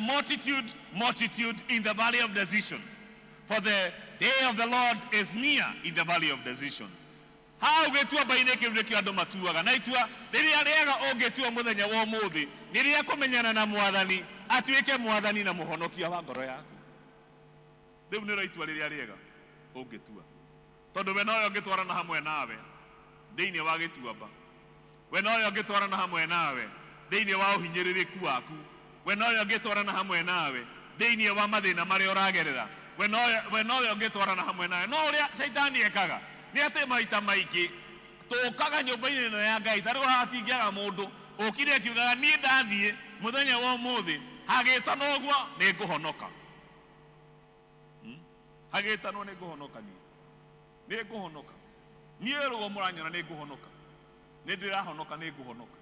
Speaker 9: multitude in the valley of decision for the day of the Lord is near in the valley of decision hau gĩtuamba-inĩ kĩu nĩkĩo andũ matuaga na itua rĩrĩa rĩega ũngĩtua mũthenya wa ũmũthĩ nĩ rĩrĩa kũmenyana na mwathani atuĩke mwathani na mũhonokia wa ngoro yaku rĩu nĩrĩo itua rĩrĩa rĩega ũngĩtua tondũ we nowe ũngĩtwarana hamwe nawe thĩinĩ wa gĩtuamba we nowe ũngĩtwarana hamwe nawe thĩinĩ wa ũhinyĩrĩrĩku waku we nowe ũngĩtwarana hamwe nawe thĩinĩ wa mathĩna marĩa ũragerera we nowe ũngĩtwarana hamwe nawe no ũrĩa caitani ekaga nĩ atĩ maita maingĩ tũkaga nyũmba-inĩ ĩno ya Ngai tarĩu haha hatingĩaga mũndũ ũkire akiugaga niĩ ndathiĩ mũthenya wa ũmũthĩ hagĩtanwo ũguo nĩ ngũhonoka hagĩtanwo nĩ ngũhonoka nĩ ngũhonoka niĩ rũgo mũranyona nĩ ngũhonoka nĩ ndĩrahonoka nĩ ngũhonoka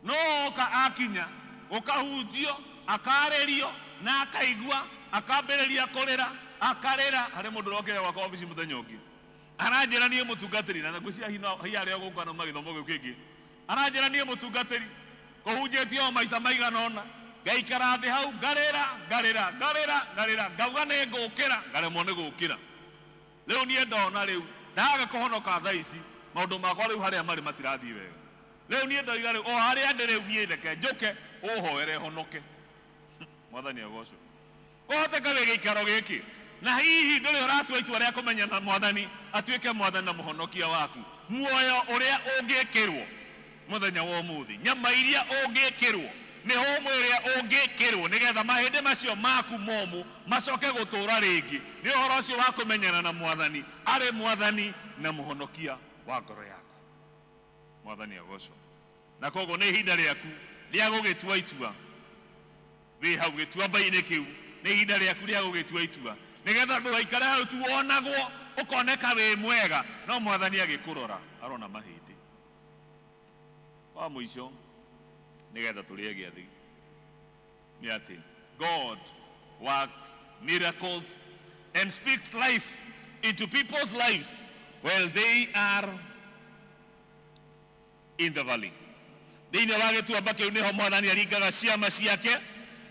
Speaker 9: no oka akinya ũkahunjio akarĩrio na akaigua akambĩrĩria kũrĩra akarĩra harĩ mũndũ ũrokĩra gwakwa obici mũthenya ũngĩ aranjĩra niĩ mũtungatĩri na ngwĩciria hihi arĩa gũkana magĩthomo gĩu kĩngĩ aranjĩra niĩ mũtungatĩri kũhunjĩtie o maita maigana ũna ngaikara thĩ hau ngarĩra ngauga nĩ ngũkĩra ngaremwo nĩ gũkĩra rĩu niĩ ndona rĩu ndaga kũhonoka thaa ici maũndũ makwa rĩu harĩa marĩ matirathiĩ wega rĩu niĩ ndoiga rĩu o harĩa ndĩ rĩu niĩ reke njũke ũhoere honoke mwathani agocwo kohoteka wege ikaro giki na hihi nduri uratua itua ria kumenya na mwathani atuike mwathani na muhonokia waku muoyo uria ungikirwo muthenya wa umuthi nyama iria ungikirwo ni homo iria ungikirwo nigetha mahinde macio maku momu macoke gutura ringi ni uhoro ucio wa kumenyana na mwathani ari mwathani na muhonokia wa ngoro yaku mwathani agocwo na koguo ni ihinda riaku ria gugitua itua wi hau gitua mbai-ini kiu ni ihinda riaku ria gugitua itua nigetha ndugaikare hau tu wonagwo ukoneka wi mwega no mwathani agikurora arona mahindi wa muico nigetha turie giathi ni ati God works miracles and speaks life into people's lives while they are in the valley. Thiini wa gituamba kiu niho mwathani aringaga ciama ciake.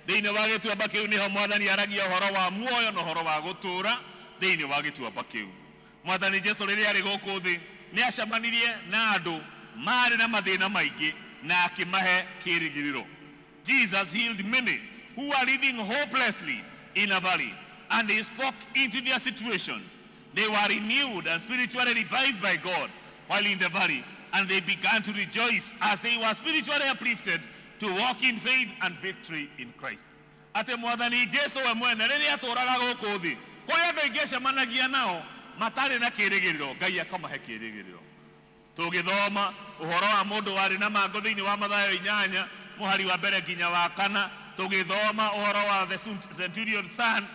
Speaker 9: Thiini wa gituamba kiu niho mwathani aragia uhoro wa muoyo na uhoro wa gutura. Thiini wa gituamba kiu mwathani Jesu riria ari guku thi ni acemanirie na andu mari na mathina maingi na akimahe kirigiriro. Jesus healed many who are living hopelessly in a valley, and he spoke into their situations. They were renewed and spiritually revived by God while in the valley, and they began to rejoice as they were spiritually uplifted to walk in faith and victory in Christ. Ate mwathani Jesu we mwene riria aturaga guku thi kuria andu aingi acemanagia nao matari na kirigiriro Ngai akamahe kirigiriro. Tugithoma uhoro wa mundu wari na mango thiini wa Mathayo 8 muhari wa mbere nginya wa 4 tugithoma uhoro wa the centurion son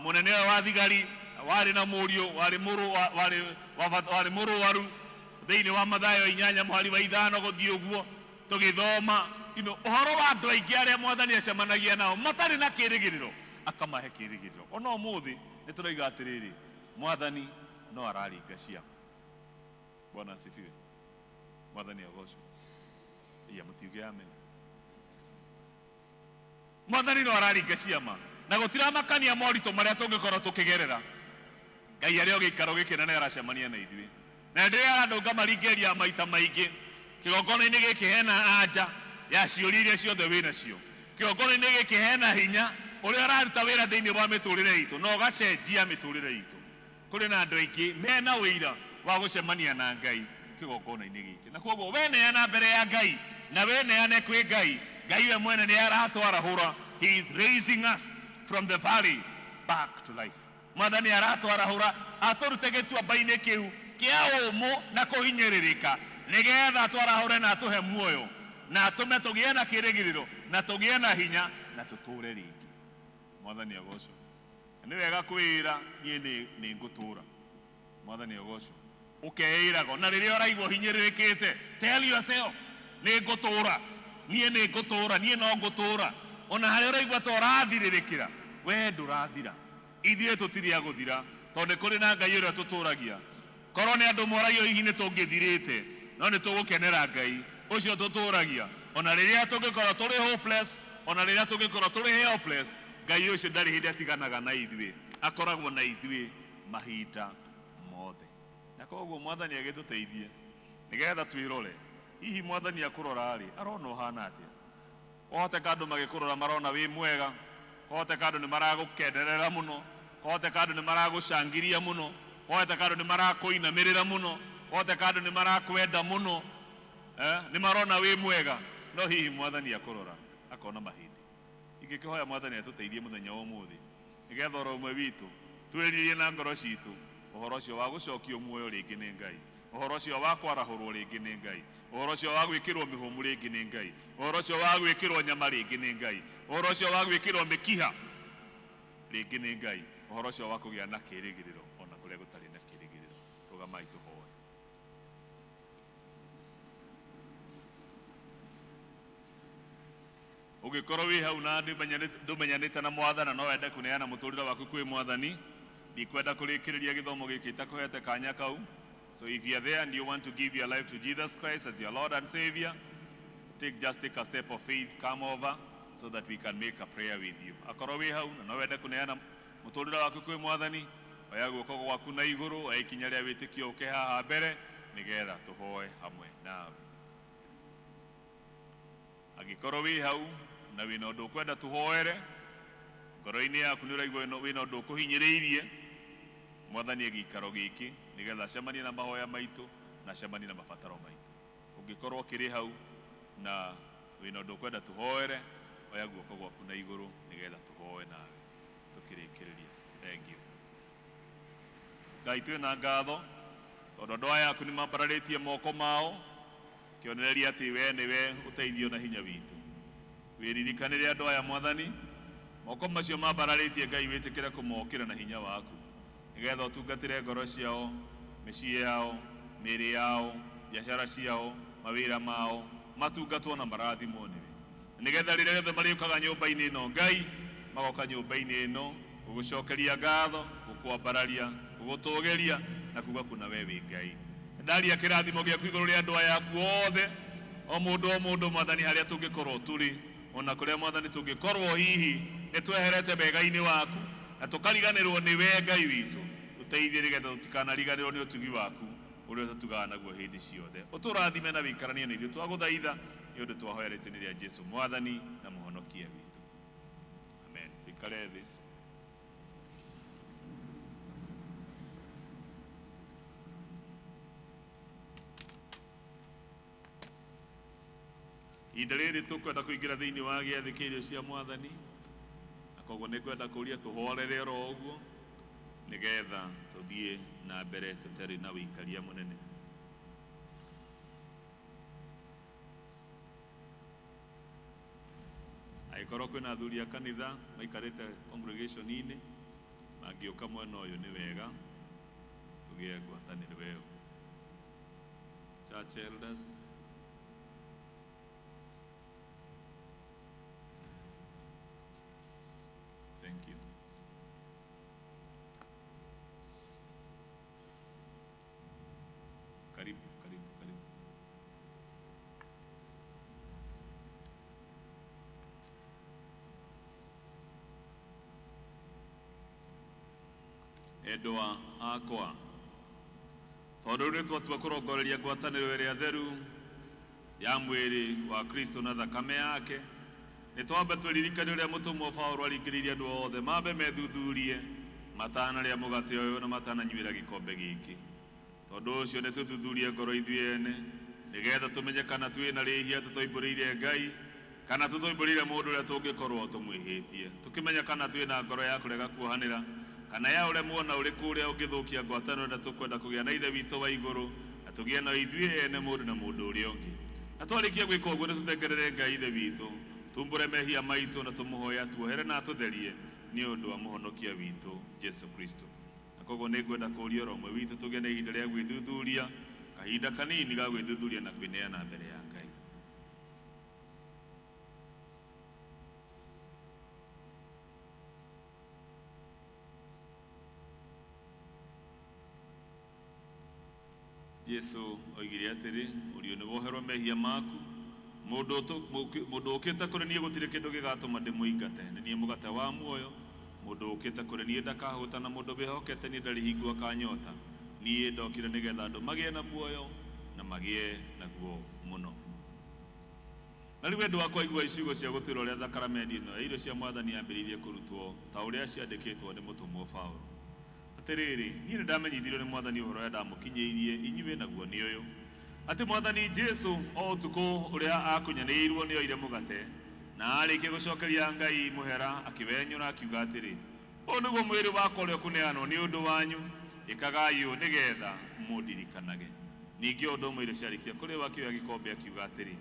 Speaker 9: munene wa thigari wari na murio wari muru waru thiini wa Mathayo 8 muhari wa 5 guthii uguo tugithoma uhoro wa andu aingi aria mwathani acemanagia nao matari na kirigiriro akamahe kirigiriro. Ona umuthi ni turoiga atiriri mwathani no araringa ciama. Bwana asifiwe. Mwathani agocwo. Iya mutiuge amen. Mwathani no araringa ciama na gutiramakania morito maria tungikorwo tukigerera. Ngai aria gikaro gikinene aracemania na ithuĩ na ndiye andu ngamaringeria maita maingi kigongona-ini giki hena anja ya ciũria iria ciothe wĩna cio. Kigongona-ini giki hena hinya uria araruta wĩra thĩinĩ wa mĩtũrĩre itũ no gacenjia mĩtũrĩre itũ. Kũrĩ na andũ aingĩ mena wĩira wa gucemania na Ngai kigongona-ini giki na koguo we neana mbere ya Ngai na we neane kwĩ Ngai. Ngai we mwene ni aratwarahũra. He is raising us from the valley back to life. Mwathani aratwarahũra aturute gĩtuamba-inĩ kĩu kĩa ũmũ na kũhinyĩrĩrĩka nigetha atwarahũre na atuhe muoyo na atume tũgĩe na kĩrĩgĩrĩro na tũgĩe na hinya na tũtũre rĩngĩ. Mwathani agocwo. Nĩ wega kwĩra niĩ nĩ ngũtũra. Mwathani agocwo. Ukeirago na riria uraigwo hinyĩrĩrĩkĩte tell yourself nĩ ngũtũra niĩ nĩ ngũtũra niĩ no ngũtũra. Ona harĩa uraigwa ta ũrathirĩrĩkĩra we ndũrathira. Ithuĩ tũtirĩ a gũthira tondũ kũrĩ na Ngai ũrĩa tũtũragia. Korwo nĩ andũ moragio hihi nĩ tũngĩthirĩte no nĩ tũgũkenera Ngai ũcio tũtũragia. Ona rĩrĩa tũngĩkorwo tũrĩ hopeless ona rĩrĩa tũngĩkorwo tũrĩ helpless Ngai ũcio ndarĩ hĩndĩ atiganaga na ithuĩ. Akoragwo na ithuĩ mahinda mothe. Na koguo mwathani agĩtũteithie nigetha twĩrore hihi mwathani akũrora rĩ arona ũhana atĩa. Kohoteka andũ magĩkũrora marona wĩ mwega. Kohoteka andũ nĩ maragũkenderera mũno. Kohoteka andũ nĩ maragũcangiria mũno. Kohoteka andũ nĩ marakũinamĩrĩra mũno. Kohoteka andũ nĩ marakwenda mũno. Nĩ marona wĩ mwega no hihi mwathani akũrora akona mahĩndĩ. Ingĩkĩhoya mwathani atũteithie mũthenya wa ũmũthĩ nigetha oro ũmwe witũ twĩririe na ngoro citũ uhoro ũcio wa gũcokio muoyo rĩngĩ nĩ Ngai. Uhoro ũcio wa kwarahũrwo rĩngĩ nĩ Ngai. Uhoro ũcio wa gwĩkĩrwo mĩhũmũ rĩngĩ nĩ Ngai. Uhoro ũcio wa gwĩkĩrwo nyama rĩngĩ nĩ Ngai. Uhoro ũcio wa gwĩkĩrwo mĩkiha rĩngĩ nĩ Ngai. Uhoro ũcio wa kũgĩa na kĩrĩgĩrĩro ona kũrĩa gũtarĩ na kĩrĩgĩrĩro. Rũgamai tũhoe. Ũngĩkorwo wĩ hau na ndũmenyanĩte na mwathana no wende kũneana mũtũrĩre waku kwĩ mwathani ndikwenda kũrĩkĩrĩria gĩthomo gĩkĩ itakũhete kanya kau. So if you are there and you want to give your life to Jesus Christ as your Lord and Savior, just take a step of faith, come over so that we can make a prayer with you. Akorwo wĩ hau na no wende kũneana mũtũrĩre waku kwĩ mwathani oya guoko gwaku na igũrũ oya ikinya rĩa wĩtĩkio ũke haha mbere nigetha tũhoe hamwe nawe. Angĩkorwo wĩ hau na wina undu kwenda tuhoere ngoro-ini yaku ni uraigua wina undu kuhinyiriirie mwathani agikaro giki nigetha acemanie na mahoya maitu na acemanie na mabataro maitu. Ungikorwo kiri hau na wina undu kwenda tuhoere, oya guoko gwaku na iguru nigetha tuhoe nawe tukirikiriria. Thank you. Ngai twina ngatho tondu andu aya yaku ni mambararitie moko mao kionereria ati we niwe uteithio na hinya witu. Wiririkanire andu aya mwathani moko macio mambararitie, Ngai witikire kumokira na hinya waku nigetha utungatire ngoro ciao, micii yao, miri yao, biashara ciao, mawira mao matungatwo na marathimwo niwe, nigetha riria riothe mariukaga nyumba-ini ino Ngai magoka nyumba-ini ino gugucokeria ngatho, gukwambararia, gugutugeria na kuga kuna we wi Ngai. Ndaria kirathimo giaku iguru ria andu aya aku othe, o mundu mwathani haria tungikorwo turi, ona kuria mwathani tungikorwo hihi nitweherete bega-ini waku na tukariganirwo ni we Ngai witu. Uteithie nigetha tutikanariganirwo ni utugi waku uria tutugaga naguo hindi ciothe. Uturathime na wikaranie na ithuĩ twaguthaitha ni undu twahoya ritwa-ini ria Jesu mwathani na muhonokia witu. Amen. Tuikare thi. Ihinda rĩrĩ tũkwenda kũingĩra thĩinĩ wa gĩathĩ kĩa irio cia mwathani, na koguo nĩngwenda kũria tũhorere oro ũguo nĩgetha tũthiĩ na mbere tũtarĩ na wĩikaria mũnene. Angĩkorwo kwĩna athuri a kanitha maikarĩte congregation-inĩ mangĩũka mwena ũyũ nĩ wega tũgĩe ngwatanĩro weo. Church elders, thank you. Karibu. Endwa akwa, tondu nĩ twatua kũrongoreria ngwatanĩro ĩrĩa theru ya mwĩrĩ wa Kristo na thakame yake, nĩ twambe twĩririkane ũrĩa mũtũmwo Paulo aringĩrĩirie andũ othe mambe methuthurie matanarĩa mũgate ũyũ na matananyuĩra gĩkombe gĩkĩ. Tondu ũcio nĩ tũthuthurie ngoro ithuĩ ene nĩgetha tũmenye kana twĩna rĩhia tũtoimbũrĩire Ngai kana tũtoimbũrĩire mũndũ ũrĩa tũngĩkorwo tũmwĩhĩtie, tũkĩmenya kana twĩna ngoro ya kũrega kuohanĩra kana ya ũremwo na ũrĩkũ ũrĩa ũngĩthũkia ngwatanĩro na tũkwenda kũgĩa na ithe witũ wa igũrũ na tũgĩe na ithuĩ ene mũndũ na mũndũ ũrĩa ũngĩ. Na twarĩkia gwĩka ũguo nĩ tũtengerere Ngai ithe witũ, tumbũre mehia maitũ na tũmũhoya tuohere na tũtherie nĩ ũndũ wa mũhonokia witũ Jesu Kristo. Na koguo nĩngwenda kũũria oro ũmwe witũ tũgĩe na ihinda rĩa gwĩthuthuria, kahinda kanini ga gwĩthuthuria na kwĩneana mbere ya Ngai. Jesu oigire atĩrĩ, ũrio nĩ woherwo mehia maku, mũndũ ũkĩte kũrĩ niĩ gũtirĩ kĩndũ gĩgatũma ndĩmũingate, nĩ niĩ mũgate wa muoyo, mũndũ ũkĩte kũrĩ niĩ ndakahũta na mũndũ wĩhokete niĩ ndarĩ hingo akanyota, niĩ ndokire nĩgetha andũ magĩe na muoyo na magĩe naguo mũno. Na rĩu endwa akwa igua iciugo cia gũtuĩra ũrĩa thakramenti ĩno ya irio cia mwathani yambĩrĩirie kũrutwo ta ũrĩa ciandĩkĩtwo nĩ mũtũmwo Paulo. Atĩrĩrĩ, niĩ nĩ ndamenyithirio nĩ mwathani ũhoro ũrĩa ndamũkinyĩirie inyuĩ, naguo nĩ ũyũ atĩ mwathani Jesu o ũtukũ ũrĩa akũnyanĩirwo nĩ oire mũgate na arĩkia gũcokeria Ngai mũhera akĩwenyũra akiuga atĩrĩ, ũyũ nĩguo mwĩrĩ wakwa ũrĩa ũkũneanwo nĩ ũndũ wanyu, ĩkagai ũũ nĩgetha mũndirikanage. Ningĩ o ũndũ ũmwe irio ciarĩkia kũrĩo akĩoya gĩkombe akiuga atĩrĩ,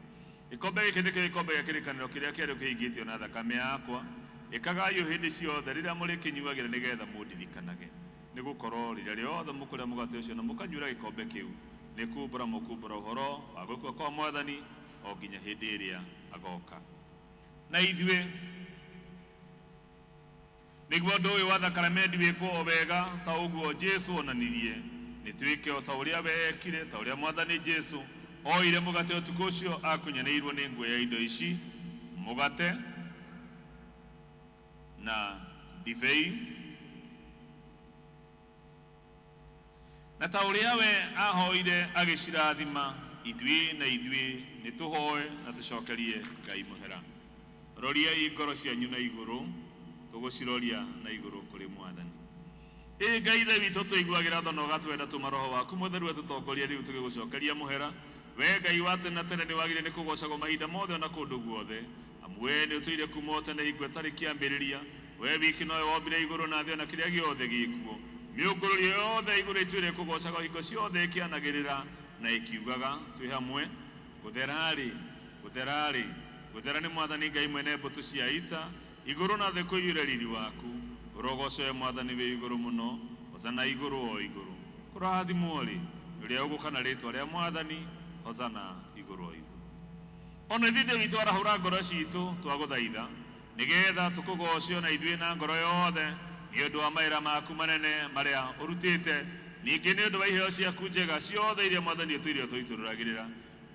Speaker 9: gĩkombe gĩkĩ nĩkĩo gĩkombe gĩa kĩrĩkanĩro kĩrĩa kĩerũ kĩhingĩtio na thakame yakwa, ĩkagai ũũ hĩndĩ ciothe rĩrĩa mũrĩkĩnyuagĩra nĩgetha mũndirikanage. Nĩ gũkorwo rĩrĩa rĩothe mũkũrĩa mũgate ũcio na mũkanyuĩra gĩkombe kĩu nĩ kumbũra mũkumbũra ũhoro wa gũkua kwa mwathani o nginya hĩndĩ ĩrĩa agoka. Na ithuĩ nĩguo ũndũ ũyũ wa thakramenti wĩkwo o wega ta ũguo Jesu onanirie, nĩ twĩke o ta ũrĩa we ekire, ta ũrĩa mwathani Jesu oire mũgate ũtukũ ũcio akũnyanĩirwo nĩ nguo ya indo ici, mũgate na ndibei, na ta ũrĩa we ahoire agĩcirathima, ithuĩ nĩ tũhoe na tũcokerie Ngai mũhera. roria igoro cianyu na iguru tuguciroria na iguru kuri mwathani. Ngai ithe witũ tũiguagĩra tha na ũgatwenda tũma Roho waku Mũtheru atũtongoria rĩu tũgĩgũcokeria mũhera. We Ngai wa tene na tene nĩ wagĩrĩire nĩ kũgocagwo mahinda mothe na kũndũ guothe, amu we nĩ ũtũire kuuma o tene hingo ĩtarĩ kĩambĩrĩria. We wiki nowe wombire igũrũ na thĩ na kĩrĩa gĩothe gĩkuo. Mĩũngũrũrio yothe igũrũ ĩtuĩre kũgocagwo hingo ciothe ĩkĩanagĩrĩra na ĩkiugaga twĩ hamwe, gũtherarĩ gũtherarĩ gũthera nĩ Mwathani Ngai mwene mbũtũ cia ita, igũrũ na thĩ kũiyũre riri waku. Ũrogoce Mwathani wĩ igũrũ mũno, hosana igũrũ o igũrũ. Kũrathimwo-rĩ ũrĩa ũgũka na rĩĩtwa rĩa Mwathani, hosana igũrũ o igũrũ. Ona ithuĩ witũ arahũra ngoro citũ twagũthaitha, nĩgetha tũkũgocio na ithuĩ na ngoro yothe nĩ ũndũ wa mawĩra maku manene marĩa ũrutĩte, ningĩ nĩ ũndũ wa iheo ciaku njega ciothe iria Mwathani ũtũire ũtũitũrũragĩrĩra.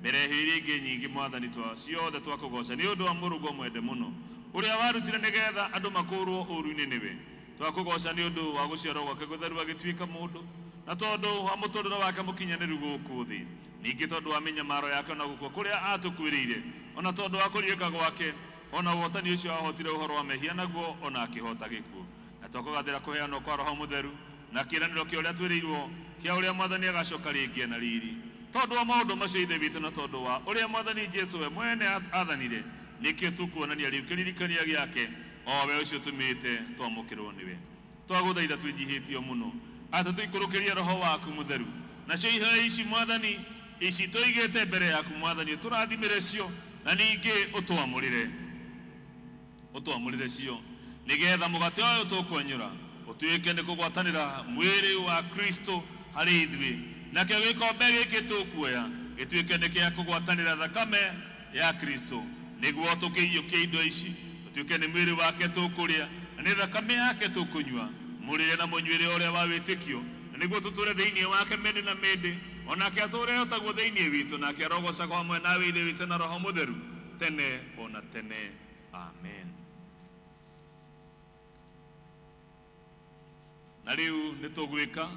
Speaker 9: Mbere iria ingĩ nyingĩ Mwathani ciothe twakũgoca nĩ ũndũ wa mũrũgo mwende mũno ũrĩa warutire nĩgetha andũ makũũrwo ũũru-inĩ nĩwe. Twakũgoca nĩ ũndũ wa gũciarwo gwake gũtheru agĩtuĩka mũndũ, na tondũ wa mũtũũrĩre wake mũkinyanĩru gũkũ thĩ, ningĩ tondũ wa mĩnyamaro yake ona gũkua kũrĩa atũkuĩrĩire, ona tondũ wa kũriũka gwake, ona wotani ũcio wahotire ũhoro wa mehia naguo ona akĩhota gĩkuũ. Na twakũgathĩra kũheanwo kwa Roho Mũtheru na kĩĩranĩro kĩa ũrĩa twĩrĩirwo kĩa ũrĩa Mwathani agacoka rĩngĩ na riri. Tondũ wa maũndũ macio ithe witũ na tondũ wa ũrĩa Mwathani Jesũ we mwene athanire, nĩkĩo tũkuonania rĩu kĩririkania gĩake, o we ũcio tũmĩte twamũkĩrwo nĩwe. Twagũthaitha twĩnjihĩtio mũno atĩ tũikũrũkĩrie Roho waku Mũtheru, nacio iheo ici Mwathani ici tũigĩte mbere yaku Mwathani, tũrathimĩre cio na ningĩ ũtwamũrĩre cio, nĩgetha mũgate ũyũ tũkwenyũra ũtuĩke nĩ kũgwatanĩra mwĩrĩ wa Kristo harĩ ithuĩ, nakĩo gĩkombe gĩkĩ tũkuoya gĩtuĩke nĩ kĩa kũgwatanĩra thakame ya Kristo, nĩguo tũkĩiyũkia indo ici ũtuĩke nĩ mwĩrĩ wake tũkũrĩa na nĩ thakame yake tũkũnyua, mũrĩre na mũnyuĩre ũrĩa wa wĩtĩkio, na nĩguo tũtũre thĩinĩ wake mĩndĩ na mĩndĩ, onake atũre otaguo thĩinĩ witũ, nake arogocagwo hamwe nawe ithe witũ na Roho Mũtheru tene ona tene. Amen. Na rĩu nĩ tũgwĩka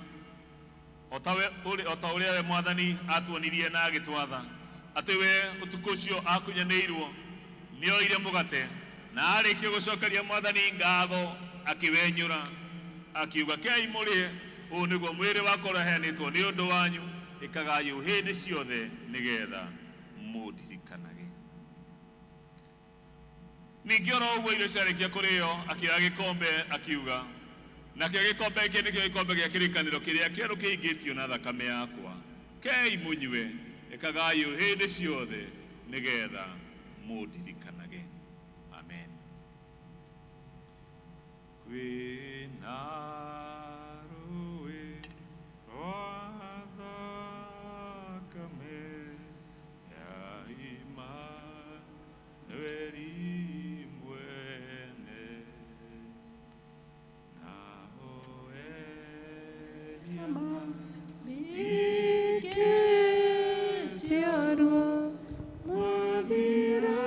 Speaker 9: o ta ũrĩa we Mwathani atuonirie na agĩtwatha, atĩ we ũtukũ ũcio akunyanĩirwo nĩ oire mũgate na arĩkia gũcokeria Mwathani ngatho akĩwenyũra akiuga, kei mũrĩe, ũũ nĩguo mwĩrĩ wakwa ũreheanĩtwo nĩ ũndũ wanyu, ĩkagai ũũ hĩndĩ ciothe nĩgetha mũndirikanage. Ningĩ oro ũguo irio ciarĩkia kũrĩo akĩoya gĩkombe akiuga, nakĩo gĩkombe gĩkĩ nĩkĩo gĩkombe gĩa kĩrĩkanĩro kĩrĩa kĩerũ kĩingĩtio na thakame yakwa, kei mũnyue, ĩkagai ũũ hĩndĩ ciothe nĩgetha mũndirikanage. Amen. Kwĩna rũĩ rwa thakame ya Imanueli mwene, nao
Speaker 8: ikĩtiarwo mwathira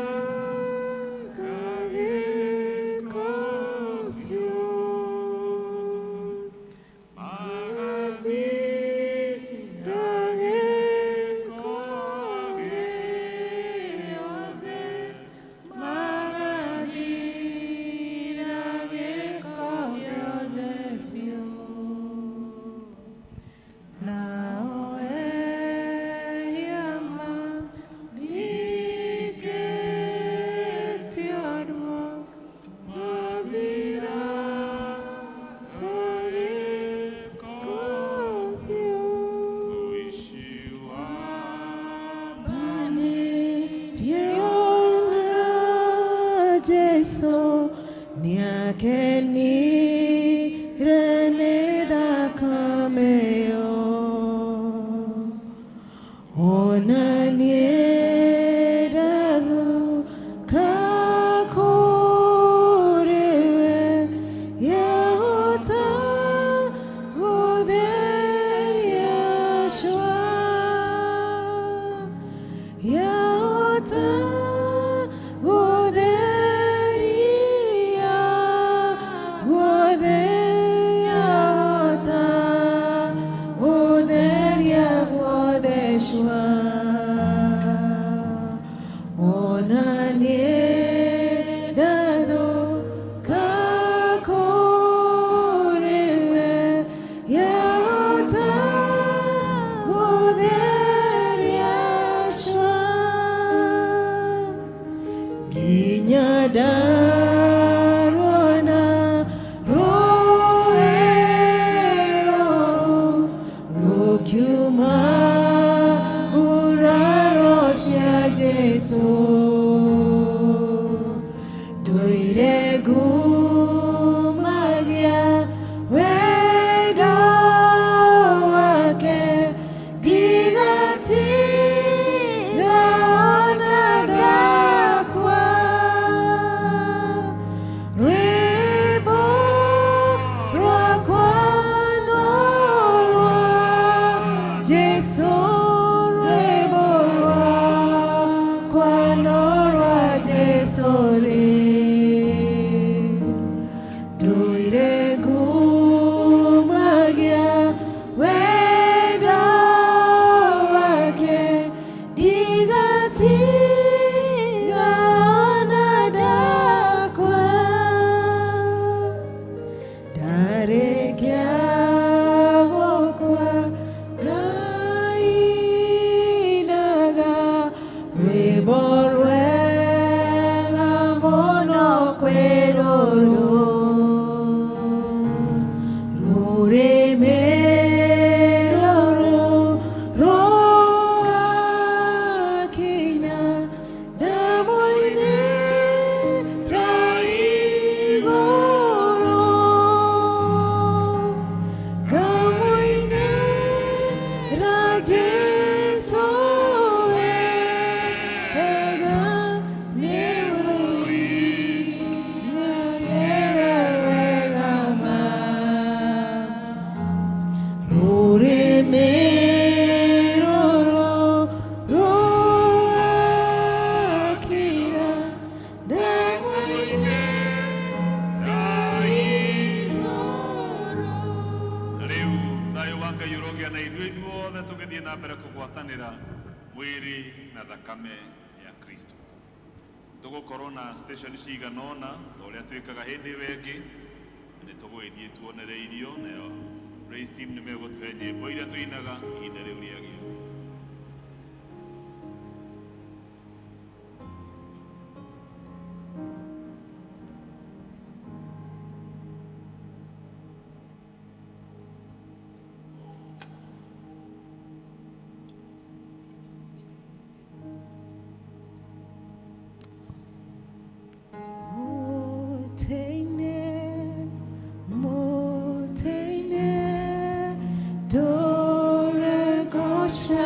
Speaker 8: Jesu niakeni rene dakameo onanie dalu kakorewe yahota goderia shwa yahota goderia
Speaker 5: gũkĩona ithuĩ ithuothe tũgĩthiĩ na mbere kũgwatanĩra mwĩrĩ na thakame ya Kristo. Tũgũkorwo na station cigana ũna ta ũrĩa twĩkaga hĩndĩ ĩyo ĩngĩ, nĩ tũgũgĩthiĩ tuonere irio, nayo praise team nĩ megũtũhe nyĩmbo iria tũinaga ihinda rĩu rĩagĩrĩire.
Speaker 8: Dore gosha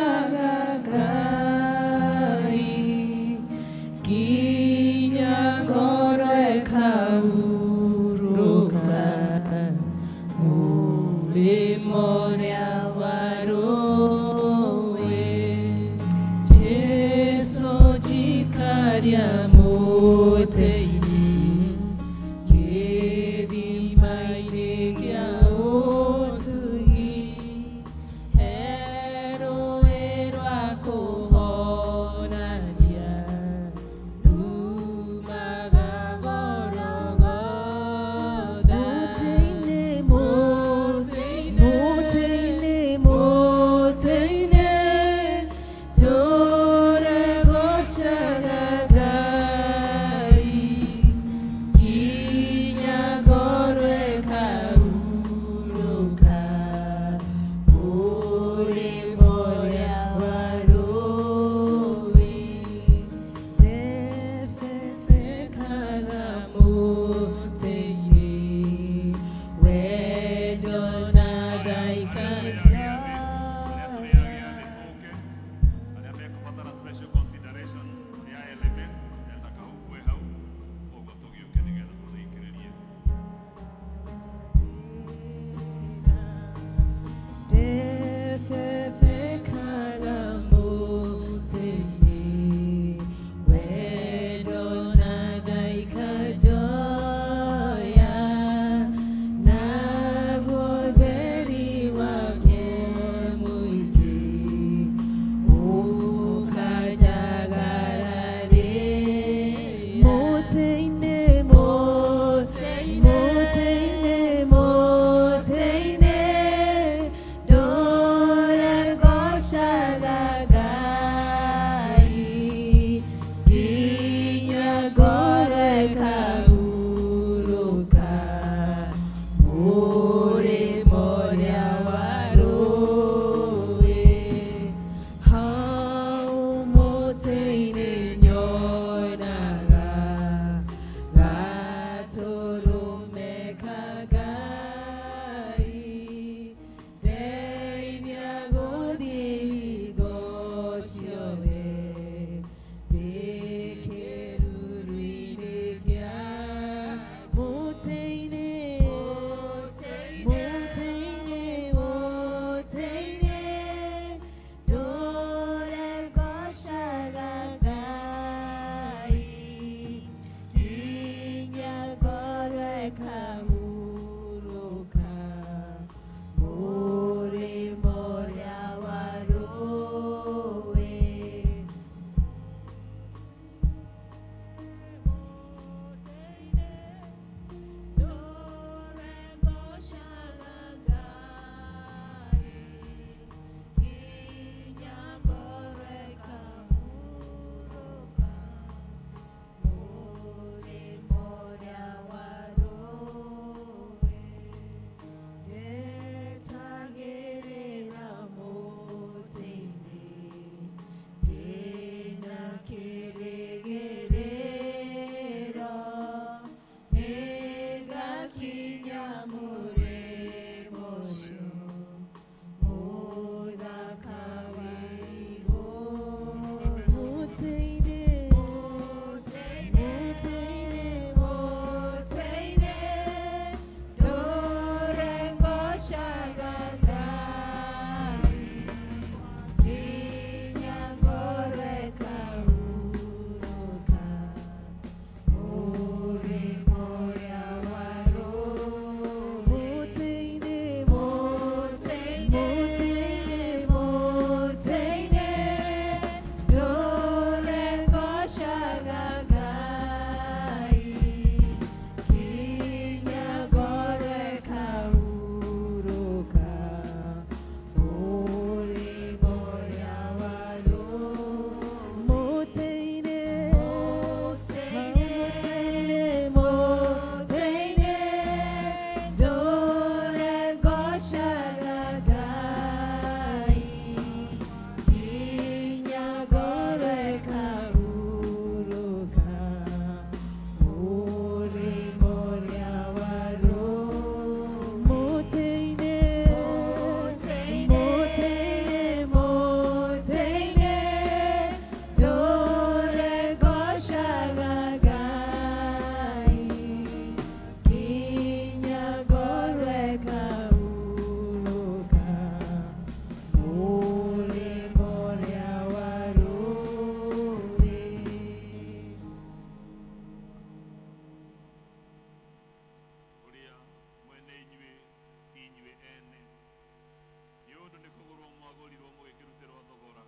Speaker 9: mwakorirwo mugikirutirwo thogora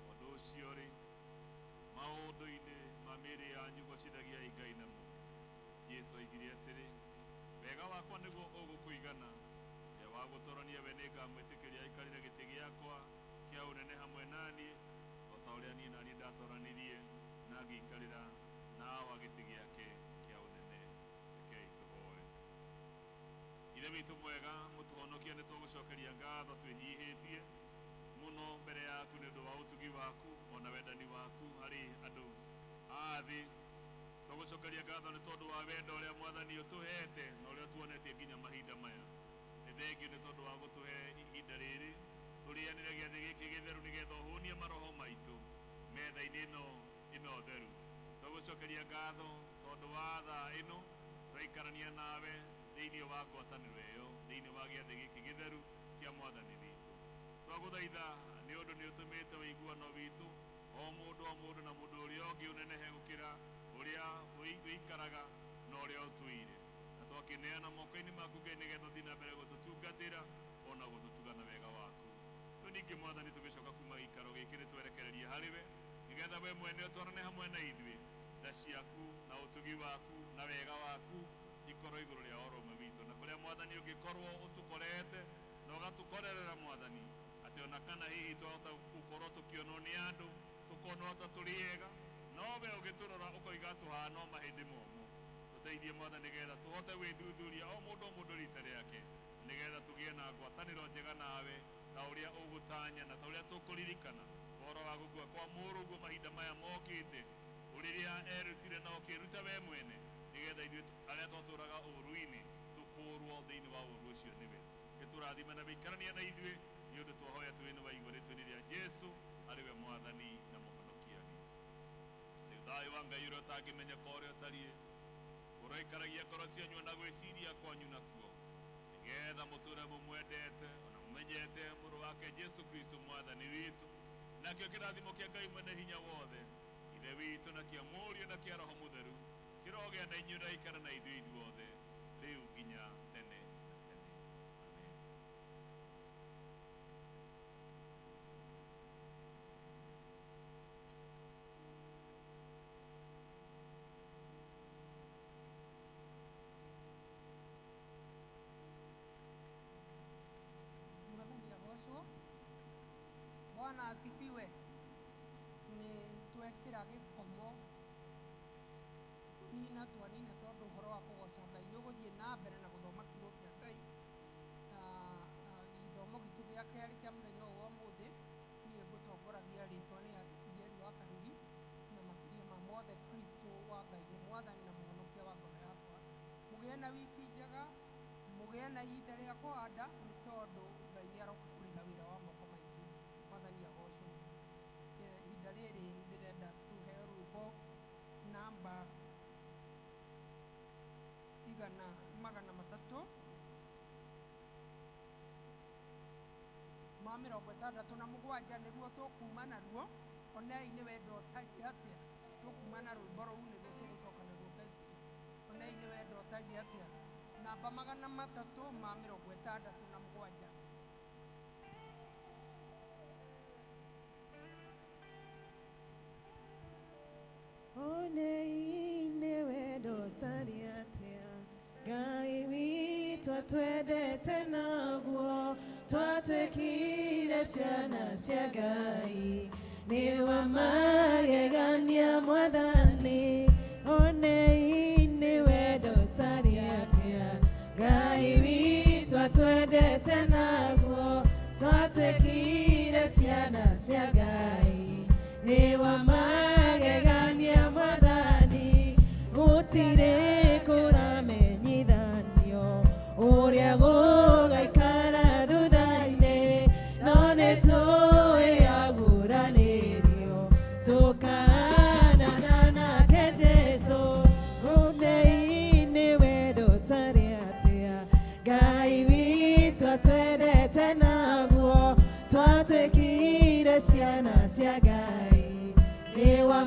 Speaker 9: undu ucio ri maundu-ini ma mĩĩrĩ yanyu gocithagia Ngai namo. Jesu oigire atĩrĩ, wega wakwa nĩguo ũgũkũigana, we wa gũtũrania we nĩngamwĩtĩkĩria aikarĩre gĩtĩ gĩakwa kĩa ũnene hamwe naniĩ, o ta ũrĩa niĩ naniĩ ndatũranirie na ngĩikarĩra na wa gĩtĩ gĩake kĩa ũnene. Rekei tũhoe. Ithe witũ mwega, mũtũhonokia nĩ tũgũcokeria ngatho twĩnyihĩtie mũno mbere yaku nĩ ũndũ wa ũtugi waku ona wendani waku harĩ andũ a thĩ. Tũgũcokeria ngatho nĩ tondũ wa wendo ũrĩa Mwathani ũtũhete na ũrĩa tuonetie nginya mahinda maya. Nĩ thengiũ nĩ tondũ wa gũtũhe ihinda rĩrĩ tũrĩanĩre gĩathĩ gĩkĩ gĩtheru nĩgetha ũhũnie maroho maitũ metha-inĩ ĩno theru. Tũgũcokeria ngatho tondũ wa thaa ĩno tũraikarania nawe thĩinĩ wa ngwatanĩro ĩyo, thĩinĩ wa gĩathĩ gĩkĩ gĩtheru kĩa Mwathani witũ. Twagũthaitha nĩ ũndũ nĩ ũtũmĩte ũiguano witũ o mũndũ na mũndũ ũrĩa ũngĩ ũnenehe gũkĩra ũrĩa wĩikaraga na ũrĩa ũtwĩire, na twakĩneana moko-inĩ maku Ngai nĩgetha ũthiĩ na mbere gũtũtungatĩra ona gũtũtuga na wega waku. Rĩu ningĩ Mwathani tũgĩcoka kuma gĩikaro gĩkĩ nĩ twerekereria harĩwe nĩgetha we mwene ũtwarane hamwe na ithuĩ, tha ciaku na ũtugi waku na wega waku ikorwo igũrũ rĩa oro ũmwe witũ, na kũrĩa Mwathani ũngĩkorwo ũtũkorete na ũgatũkorerera Mwathani, atĩ ona kana hihi twahota gũkorwo tũkĩonwo nĩ andũ tũkonwo ta tũrĩega, no we ũgĩtũrora ũkoiga tũhana o mahĩndĩ momũ. Tũteithie Mwathani nĩgetha tũhote gwĩthuthuria o mũndũ rita rĩake, nĩgetha tũgĩe na ngwatanĩro njega nawe ta ũrĩa ũgũtanya na ta ũrĩa tũkũririkana ũhoro wa gũkua kwa mũrũguo mahinda maya mokĩte, ũrĩrĩa erutire na ũkĩruta we mwene, nĩgetha ithuĩ arĩa twatũraga ũũru-inĩ tũkũũrwo thĩinĩ wa ũũru ũcio nĩwe. Gĩtũrathime na wĩikarania na ithuĩ nĩ ũndũ twahoya twĩ nĩ waigua rĩtwa-inĩ rĩa Jesu arĩwe Mwathani na mũhonokia witũ. Rĩu thayũ wa Ngai ũrĩa ũtangĩmenyeka ũrĩa ũtariĩ ũroikaragia ngoro cianyu na gwĩciria kwanyu nakuo, nĩgetha mũtũũre mũmwendete ona mũmenyete mũrũ wake Jesu Kristo Mwathani witũ, nakĩo kĩrathimo kĩa Ngai mwene hinya wothe, Ithe witũ na kĩa Mũriũ na kĩa Roho Mũtheru kĩrogĩa na inyuĩ na ikara na ithuĩ ithuothe rĩu nginya tene na tene. Amen.
Speaker 1: Mwathani agocwo. Bwana asifiwe. Nĩ twekĩra gĩkomo nina twanine tondũ ũhoro wa kũgoca Ngai nĩ ũgũthiĩ na mbere na gũthoma kiugo kĩa Ngai. Gĩthomo gitũ gĩa kerĩ kĩa mũthenya ũyũ wa ũmũthĩ niĩ ngũtongoragia rĩtwa nĩ P.C.E.A wa Karuri, na makĩria ma mothe Kristo wa Ngai nĩ Mwathani na mũhonokia wa ngoro yakwa. Mũgĩe na wiki njega, mũgĩe na ihinda rĩa kũhanda nĩ tondũ Ngai nĩ aroka kũrĩha wĩra wa moko maitũ. Mwathani agocwo. Ihinda rĩrĩ ndĩrenda tũheo rwĩmbo namba 367 nĩruo tũkuma naruo. Onei nĩ wendo ũtariĩ atĩa tũkuma na rwĩmbo rũu nĩruo tũgũcoka naruo festival. Onei nĩ wendo ũtariĩ atĩa. Namba 367.
Speaker 8: Onei nĩ wendo ũtariĩ atĩa, Ngai witũ atwendete naguo, twatuĩkire ciana cia Ngai, nĩ wa magegania Mwathani. Onei nĩ wendo ũtariĩ atĩa, Ngai witũ atwendete naguo, twatuĩkire ciana cia Ngai, nĩ wa magegania Mwathani. Gũtirĩ kũramenyithanio ũrĩa gũgaikara thutha-inĩ, no nĩ twĩagũranĩrio tũkahanana nake Jesũ. Onei nĩ wendo ũtariĩ atĩa, Ngai witũ atwendete naguo, twatuĩkire ciana cia Ngai, nĩ wa